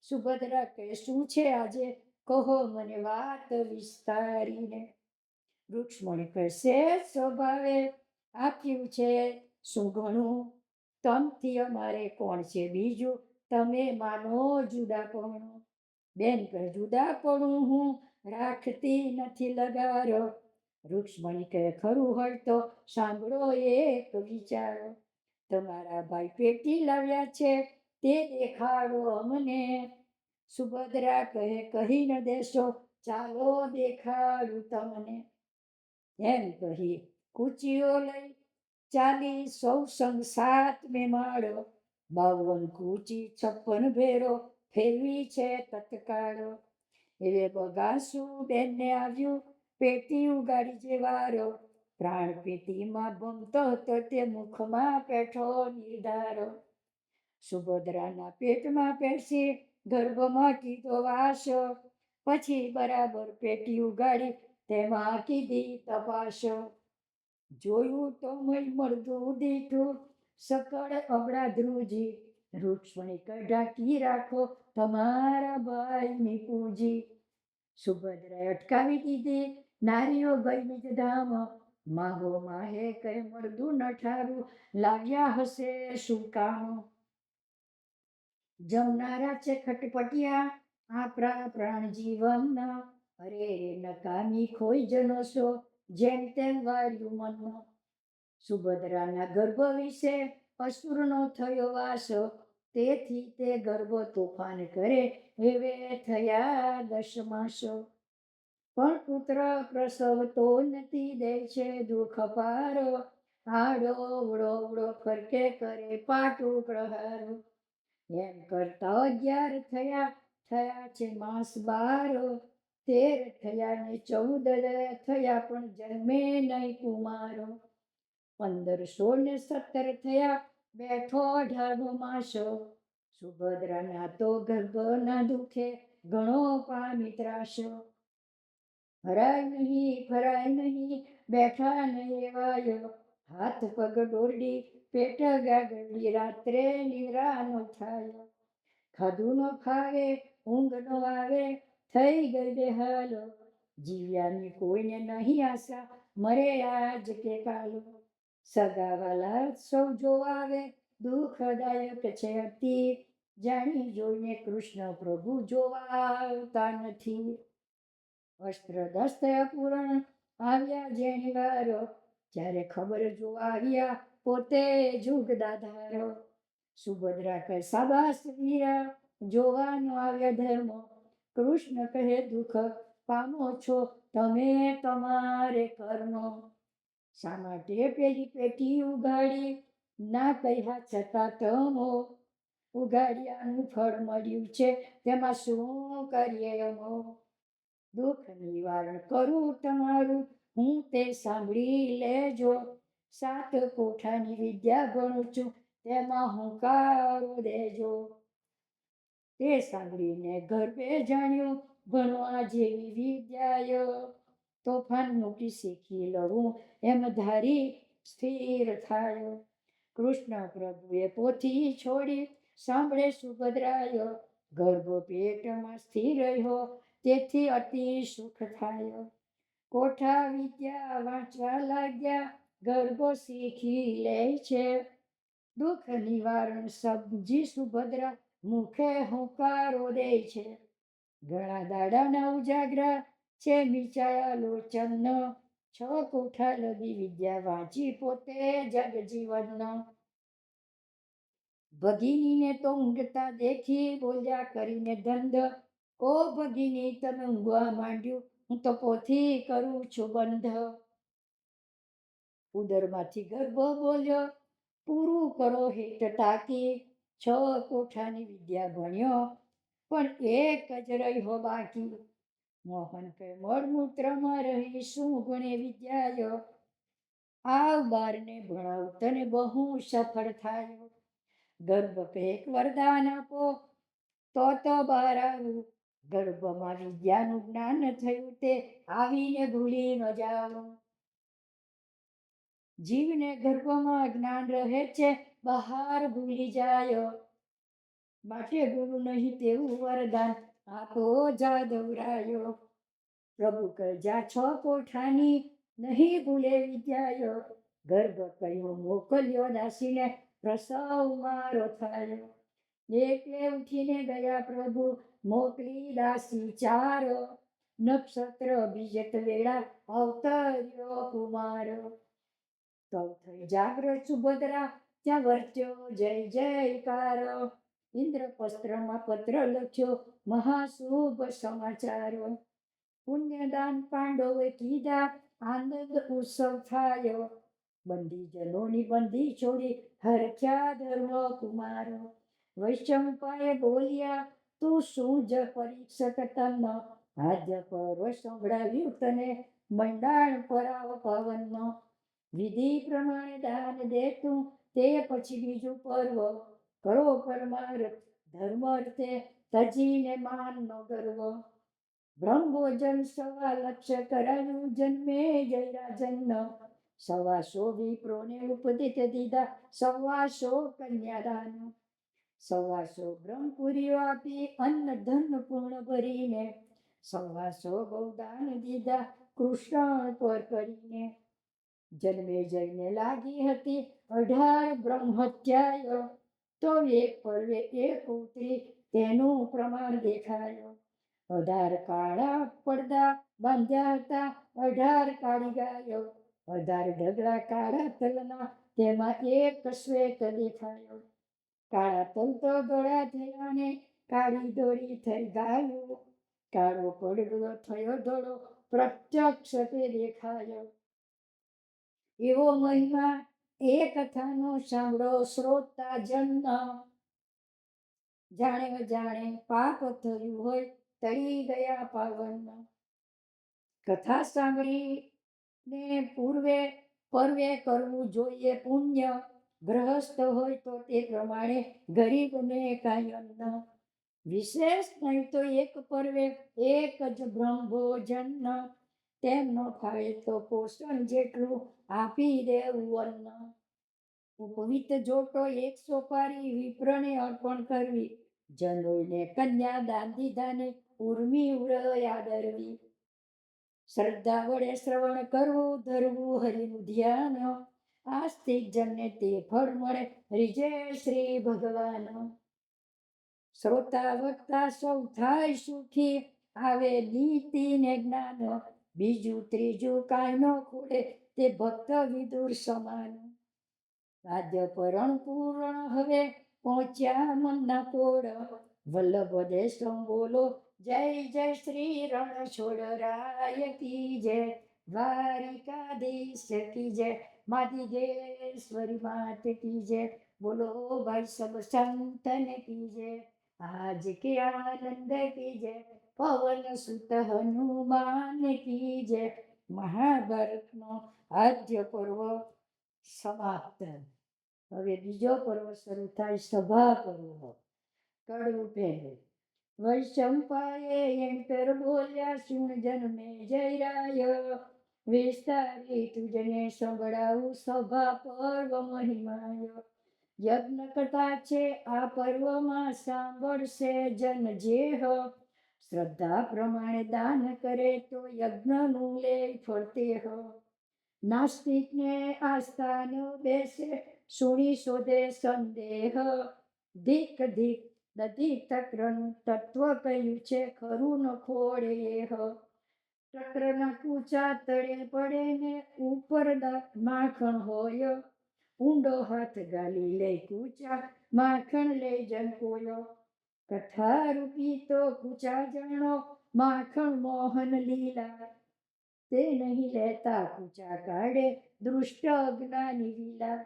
Speaker 1: સુભદ્રા કહે શું છે આજે કહો મને વાત વિસ્તારીને. રૂક્ષ્મણી કહે સ્વભાવે આપ્યું છે શું ઘણું તમથી અમારે કોણ છે બીજું તમે માનો જુદાપણું. બેન કહે જુદાપણું હું રાખતી નથી લગારો. રૂક્ષ્મણી કહે ખરું હોય તો સાંભળો એક વિચારો. તમારા ભાઈ પેટી લાવ્યા છે તે દેખાડો અમને. સુભદ્રા કહે કહી ન દેશો ચાલો દેખાડું તમને. એમ કહી કૂચીઓ લઈ ચાલી સૌ સંગ 7મે માળો. 52 કૂચી 56 ભેરો ફેરવી છે તત્કાળો. એવે બગાસું બેનને આવ્યું પેટી ઉગાડી જે વારો. પ્રાણ પેટીમાં ભમતો હતો તે મુખમાં પેઠો નિર્ધારો. સુભદ્રાના પેટમાં પેસી ગર્ભમાં કીધો વાસો. પછી બરાબર પેટી ઉગાડી તેમાં કીધી તપાસો. જોયું તો મળતું દીઠું સકળ અબળા ધ્રુજી. રૂક્ષ્મણી કહે ઢાંકી રાખો તમારા ભાઈની પૂજી. સુભદ્રાએ અટકાવી દીધી નારીઓ ગઈ નિજ ધામ. માહો માહે કહે મળતું નઠારું લાવ્યા હશે શું કામ. જમનારા છે ખટપટિયા આપણા પ્રાણ જીવનના. અરે નકામી ખોઈ જનો છો જેમ તેમ વાળ્યું મન. સુભદ્રાના ગર્ભ વિશે અસુરનો થયો વાસ. તેથી તે ગર્ભ તોફાન કરે એવે થયા 10 માસ. પણ પુત્ર પ્રસવતો નથી દે છે દુઃખ પારો. આડો વડો ફરકે કરે પાટું પ્રહારો. એમ કરતા 11 થયા છે માસ 12. 13 થયા ને 14 થયા પણ જન્મે નહીં કુમારો. 15, 16 ને 17 થયા બેઠો 18મો માસ. સુભદ્રાના તો ગર્ભના દુખે ઘણો પામી ત્રાસ. હરાય નહીં ફરાય નહીં બેઠા નહીં એવાય. હાથ પગ દોરડી પેટ ગાગડી રાત્રે નિદ્રા ન થાય. ખાધું ન ખાવે ઊંઘ ન આવે થઈ ગઈ બેહાલ. જીવ્યાની કોઈને નહીં આશા મરે આજ કે કાલ. સગાવાલા સૌ જોવાવે દુઃખદાયક છે અતિ. જાણી જોઈને કૃષ્ણ પ્રભુ જોવા આવતા નથી. અસ્ત્ર દસ્ત પૂરણ આવ્યા જેની વારો. જ્યારે ખબર જોવા આવ્યા પોતે જુગ દાધારો. સુભદ્રા કહે સાબાસ વીરા, જોવાનો આવ્યા ધર્મ. કૃષ્ણ કહે દુઃખ પામો છો તમે તમારે કર્મ. શા માટે પેલી પેટી ઉગાડી, ના કહ્યા છતાં તમો. ઉગાડિયાનું ફળ મળ્યું છે, તેમાં શું કરીએ અમો. દુઃખ નિવારણ કરું તમારું, હું તે સાંભળી લેજો. 7 કોઠાની વિદ્યા ભણું છું, તેમાં હુંકારો દેજો. તે સાંભળીને ગર્ભે જાણ્યું, ભણવા જેવી વિદ્યાય. તોફાન મૂકી શીખી લઉં, એમ ધારી સ્થિર થાય. કૃષ્ણ પ્રભુએ પોથી છોડી, સાંભળે સુભદ્રાય. ગર્ભ પેટમાં સ્થિર રહ્યો, તેથી અતિ સુખ થાય. કોઠા વિદ્યા વાંચવા લાગ્યા, ગર્ભ શીખી લે છે. દુઃખ નિવારણ સમજી સુભદ્રા, મુખે હુંકારો દે છે. ઘણા દાડાના ઉજાગરા છે, મીચાયા લોચન. 6 કોઠા લગી વિદ્યા વાંચી પોતે જગજીવન. ભગિનીને તો ઊંઘતા દેખી, બોલ્યા કરીને ધંધ. ઓ ભગિની, તમે ઊંઘવા માંડ્યું, હું તો પોથી કરું છું બંધ. ઉદરમાંથી ગર્ભ બોલ્યો, પૂરું કરો હેત તાકી. 6 કોઠાની વિદ્યા ભણ્યો, પણ એક જ રહ્યો બાકી. મોહન કહે મળમૂત્રમાં રહી શું ગુણે વિદ્યાયો. આવ બારને ભણાવ તને બહુ સફળ થાય. ગર્ભ કહે એક વરદાન આપો, તો બહાર આવું. ગર્ભમાં વિદ્યાનું જ્ઞાન થયું, તે આવીને ભૂલી ન જાઓ. જીવને ગર્ભમાં જ્ઞાન રહે છે, બહાર ભૂલી જાય. માટે ગુરુ નહીં તેવું વરદાન આપો જાદવરાયો. પ્રભુ કહે જા 6 કોઠાની નહીં ભૂલે વિદ્યાયો. ગર્ભ કહ્યું મોકલ્યો દાસીને, પ્રસવ મારો થયો. એકલે ઉઠીને ગયા પ્રભુ, મોકલી દાસી 4. નક્ષત્ર બીજત વેળા અવતર્યો કુમાર. તો થઈ જાગ્રત સુભદ્રા, ત્યાં વર્ત્યો જય જયકાર. ઇન્દ્રપસ્ત્રમાં પત્ર લખ્યો, મહાશુભ સમાચાર. પુણ્યદાન પાંડવે કીધા, આનંદ ઉત્સવ થાય. બંદીજનોની બંદી છોડી, હરખ્યા ધર્મ કુમાર. વૈશંપાએ બોલ્યા, તું શું જ પરીક્ષક તન. આદ્ય પર્વ સંભળાવ્યું તને, મંડાણ પરાવ પવન. વિધિ પ્રમાણે દાન દે તું, તે પછી બીજું પર્વ. કરો પરમાર્થ ધર્મ અર્થે, તજીને માનનો ગર્વ. બ્રહ્મભોજન 1.25 લક્ષ કરાયું, જન્મે જય રાજન. 125 વિપ્રોને ઉપદિત દીધા, 125 કન્યાદાન. 125 બ્રહ્મપુરીઓ આપી, અન્ન ધન પૂર્ણ ભરીને. 125 ગૌદાન દીધા, કૃષ્ણ પર કરીને. જન્મે જઈને લાગી હતી 18 બ્રહ્મહત્યાય. તો એક પર્વે એક ઉતરી, તેનું પ્રમાણ દેખાયો. 18 કાળા પડદા બાંધ્યા હતા, 18 કાળી ગાયો. 18 ઢગલા કાળા તલના, તેમાં એક શ્વેત દેખાયો. કાળા તલ તો ધોળા થયા ને, કાળી દોડી થઈ ગાયો. કાળો પડદો થયો ધોળો, પ્રત્યક્ષ તે દેખાયો. એવો મહિમા એ કથાનો સાંભળો શ્રોતા જન. જાણે અજાણે પાપ થયું હોય, તળી ગયા પાવન. કથા સાંભળીને પર્વે કરવું જોઈએ પુણ્ય. ગ્રહસ્થ હોય તો તે પ્રમાણે ગરીબને કાંઈ અન્ન. વિશેષ નહીં તો એક પર્વે એક જ બ્રહ્મભોજન. તેમ ન ફાવે તો પોષણ જેટલું આપી દેવું અન્ન. ઉપવિત જોટો 1 સોપારી વિપ્રને અર્પણ કરવી. જનોઈને કન્યા દાન દીધાને, ઉર્મી ઉડયા દરવી. શ્રદ્ધા વડે શ્રવણ કરવું, ધરવું હરિનું ધ્યાન. આસ્તિક જનને તે ફળ મળે, રીજે શ્રી ભગવાન. શ્રોતા વક્તા સૌ થાય સુખી, આવે નીતિ ને જ્ઞાન. બીજું ત્રીજું કાંઈ ન ખોડે, તે ભક્ત વિદુર સમાન. આદ્ય પરણ પૂર્ણ હવે પહોંચ્યા મનના કોડ, વલ્લભ દેશમ બોલો જય જય શ્રી રણછોડરાય કી જય, દ્વારિકાધીશ કી જય, માધીગેશ્વરી માત કી જય, બોલો ભાઈ સબ સંતન કી જય, આજ કે આનંદ કી જય, પવન સુત હનુમાન કી જય. મહાભારતનો આદ્ય પર્વ સમાપ્ત. હવે બીજો પર્વ શરૂ થાય, સભા પર્વ. કડવું પહેરે વૈશંપાએ એમ પર બોલ્યા, સુણ જન્મે જયરાય, વિસ્તારી તુજને સંભળાવું સભા પર્વ મહિમાય. યજ્ઞ કથા છે આ પર્વમાં, સાંભળશે જન જેહ, શ્રદ્ધા પ્રમાણે દાન કરે તો યજ્ઞનું લે ફળતેહ. નાસ્તિકને આસ્થા ન બેસે, સુણી શોધે સંદેહ, ધીક ધીક દધી તક્રનું તત્વ કહ્યું છે, ખરું ન ખોડે એહ. ચક્રના કૂચા તળે પડે ને ઉપર માખણ હોય, ઊંડો હાથ ગાલી લે કૂચા, માખણ લે જનકોયો. કથા રૂપી તો કૂચા જાણો, માખણ મોહન લીલા, તે નહીં લેતા કૂચા કાઢે, દૃષ્ટ અજ્ઞાની વિલા.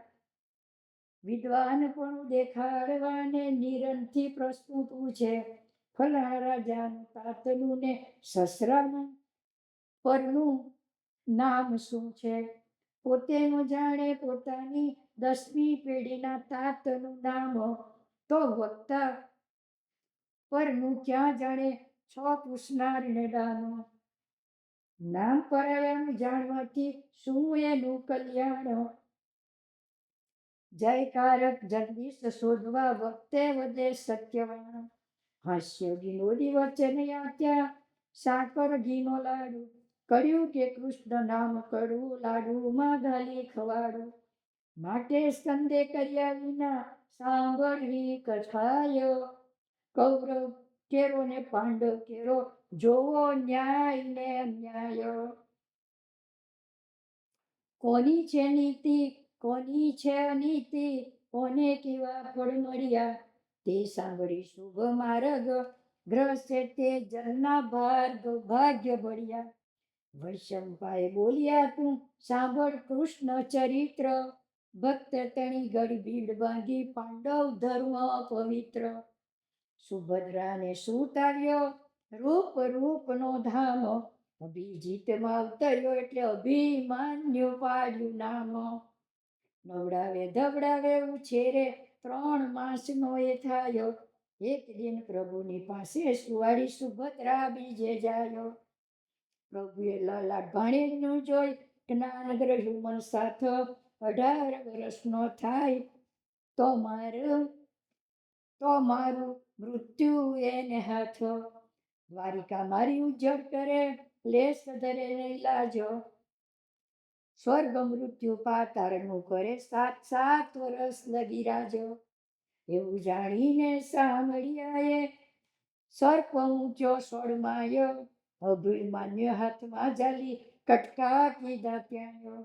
Speaker 1: વિદ્વાન પણ દેખાડવાને નિરંથી પ્રશ્ન પૂછે, ફલાણા રાજાનું તાતનું ને સસરાનું પરનું નામ શું છે. પોતે ન જાણે પોતાની 10મી પેઢીના તાતનું નામ, તો વક્તા પરનું ક્યાં જાણે 6 પૂછનારને દાનો. નામ પરાયાનું જાણવાથી શું એનું કલ્યાણ, જયકારક જગદીશ શોધવા વખતે વધે સત્યવાણ. હાસ્ય વિનોદી વચન આપ્યા, સાકર ઘીનો લાડુ, કર્યું કે કૃષ્ણ નામ કડવું, લાડુમાં ઘાલી ખવાડું. માટે સ્કંદે કર્યા વિના સાંભળવી કથાય, કૌરવ કેરો ને પાંડવ કેરો, જોવો ન્યાય ને અન્યાય. કોની છે નીતિ, કોની છે અનીતિ, કોને કેવા ફળ મળ્યા, તે સાંભળી શુભ માર્ગ, ગ્રસે તે જનના ભાગ્ય ભળ્યા. વૈશંપાએ બોલ્યા તું સાંભળ કૃષ્ણ ચરિત્ર, ભક્ત તણી ગળી ભીડ બાંધી પાંડવ ધર્મ પવિત્ર. સુભદ્રાને સૂત આવ્યો, રૂપ રૂપનો ધામ, અભિજીતમાં અવતર્યો એટલે અભિમાન્યુ પાડ્યું નામ. નવડાવે ધવડાવે ઉછેરે 3 માસનો એ થાયો, એક દિન પ્રભુની પાસે સુવાડી સુભદ્રા બીજે જાયો. પ્રભુએ લલાટ ભાણેજનું જોઈ, જ્ઞાન ગ્રહ્યું મન સાથ, 18 વર્ષનો થાય તો મારું મૃત્યુ એને હાથ. દ્વારિકા મારી ઉજ્જડ કરે, લેસ ધરે નહીં લાજો, સ્વર્ગ મૃત્યુ પાતાળનું કરે, 7 વર્ષ લગી રાજો. એવું જાણીને સાંભળ્યાએ સર્પ ઊંચો સોડમાયો, અભિમાન્ય હાથમાં જાલી કટકા કીધા ત્યાંયો.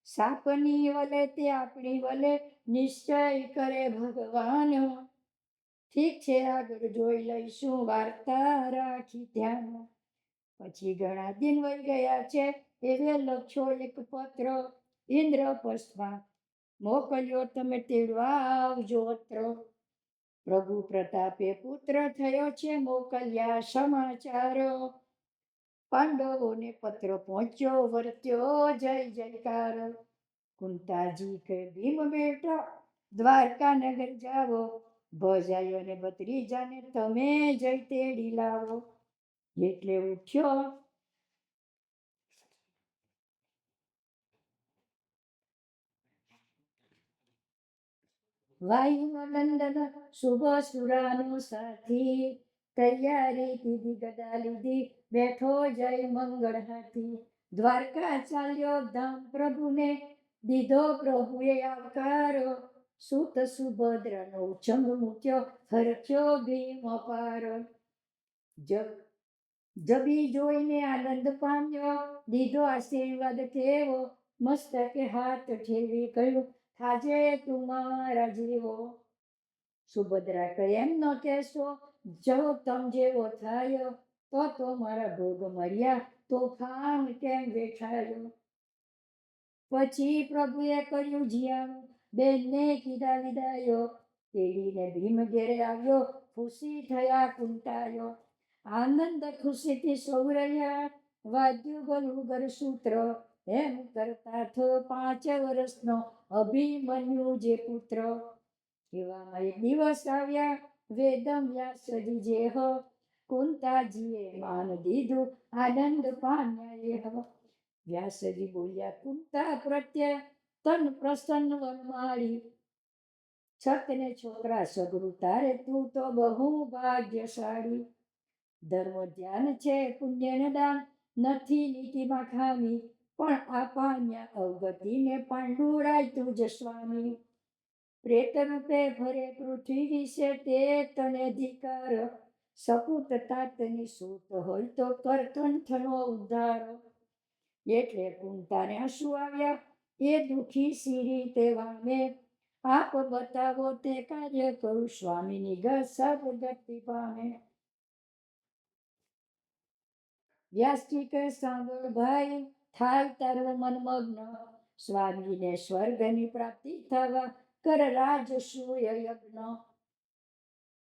Speaker 1: સાપની વલે તે આપણી વલે, નિશ્ચય કરે ભગવાન. ઠીક છે આગળ જોઈ લઈશું, વાર્તા રાખી ધ્યાન. પછી ઘણા દિન વહી ગયા છે, એવે લખ્યો એક પત્ર, ઇન્દ્રપ્રસ્થમાં મોકલ્યો, તમે તેડવા આવજો અત્ર. પ્રભુ પ્રતાપે પુત્ર થયો છે, મોકલ્યા સમાચાર. પાંડવોને પત્ર પહોંચ્યો, વર્ત્યો જય જયકાર. કુંતાજી કે ભીમ બેટા દ્વારકા નગર જાવો, ભજાયો ને ભત્રીજાને તમે જય તેડી લાવો. એટલે ઉઠ્યો વાયુ નંદન શુભ સુરાનો સાથી, તૈયારી કીધી ગદા લીધી, બેઠો જય મંગળ હાથી. દ્વારકા ચાલ્યો ધામ પ્રભુને, દીધો પ્રભુએ આવકારો, સુત સુભદ્રાનો ઉચ્છંગ મૂક્યો, હરખ્યો ભીમ અપાર. જબી જોઈને આનંદ પામ્યો, દીધો આશીર્વાદ કેવો, મસ્તકે હાથ ઠેરવી કહ્યું, થાજે તું મારા જેવો. સુભદ્રા કહે, એમ ન કહેશો, જો તમ જેવો થાય તો મારા ભોગ મળ્યા, તોફાન કેમ બેઠાયો. પછી પ્રભુએ કર્યું જીયાણું, બેનને કીધા વિદાયો, તેડીને ભીમ ઘેરે આવ્યો, ખુશી થયા કુંતાયો. આનંદ ખુશીથી સૌ રહ્યા, વાદ્યું ગલું ગરસૂત્ર, એમ કરતા થયો 5 વર્ષનો અભિમન્યુ જે પુત્ર. એવામાં એક દિવસ આવ્યા વેદમ વ્યાસજી જેહ, કુંતાજીએ માન દીધું આનંદ પામ્યા. વ્યાસજી બોલ્યા, કુંતા પ્રત્યે તન પ્રસન્ન વનમાળી, છતને છોકરા સગરું તારે, તું તો બહુ ભાગ્યશાળી. ધર્મ ધ્યાન છે પુણ્યને દાન, નથી નીતિમાં ખામી, પણ આ પામ્યા અવગતિને પાંડુરાય તું જ સ્વામી. પ્રેત રૂપે ફરે પૃથ્વી વિશે તે તને અધિકાર, સપૂત તાતની સૂત હોય તો કર કંઠનો ઉદ્ધાર. એટલે કુંતાને આંસુ આવ્યા, એ દુખી સીરી તે વામે, આપ બતાવો તે કાર્ય કરું, સ્વામીની સદગતિ પામે. વ્યાસજી કહે, સાંભળ ભાઈ, થાય તારું મનમગ્ન, સ્વામીને સ્વર્ગની પ્રાપ્તિ થવા કર રાજસૂય યજ્ઞ.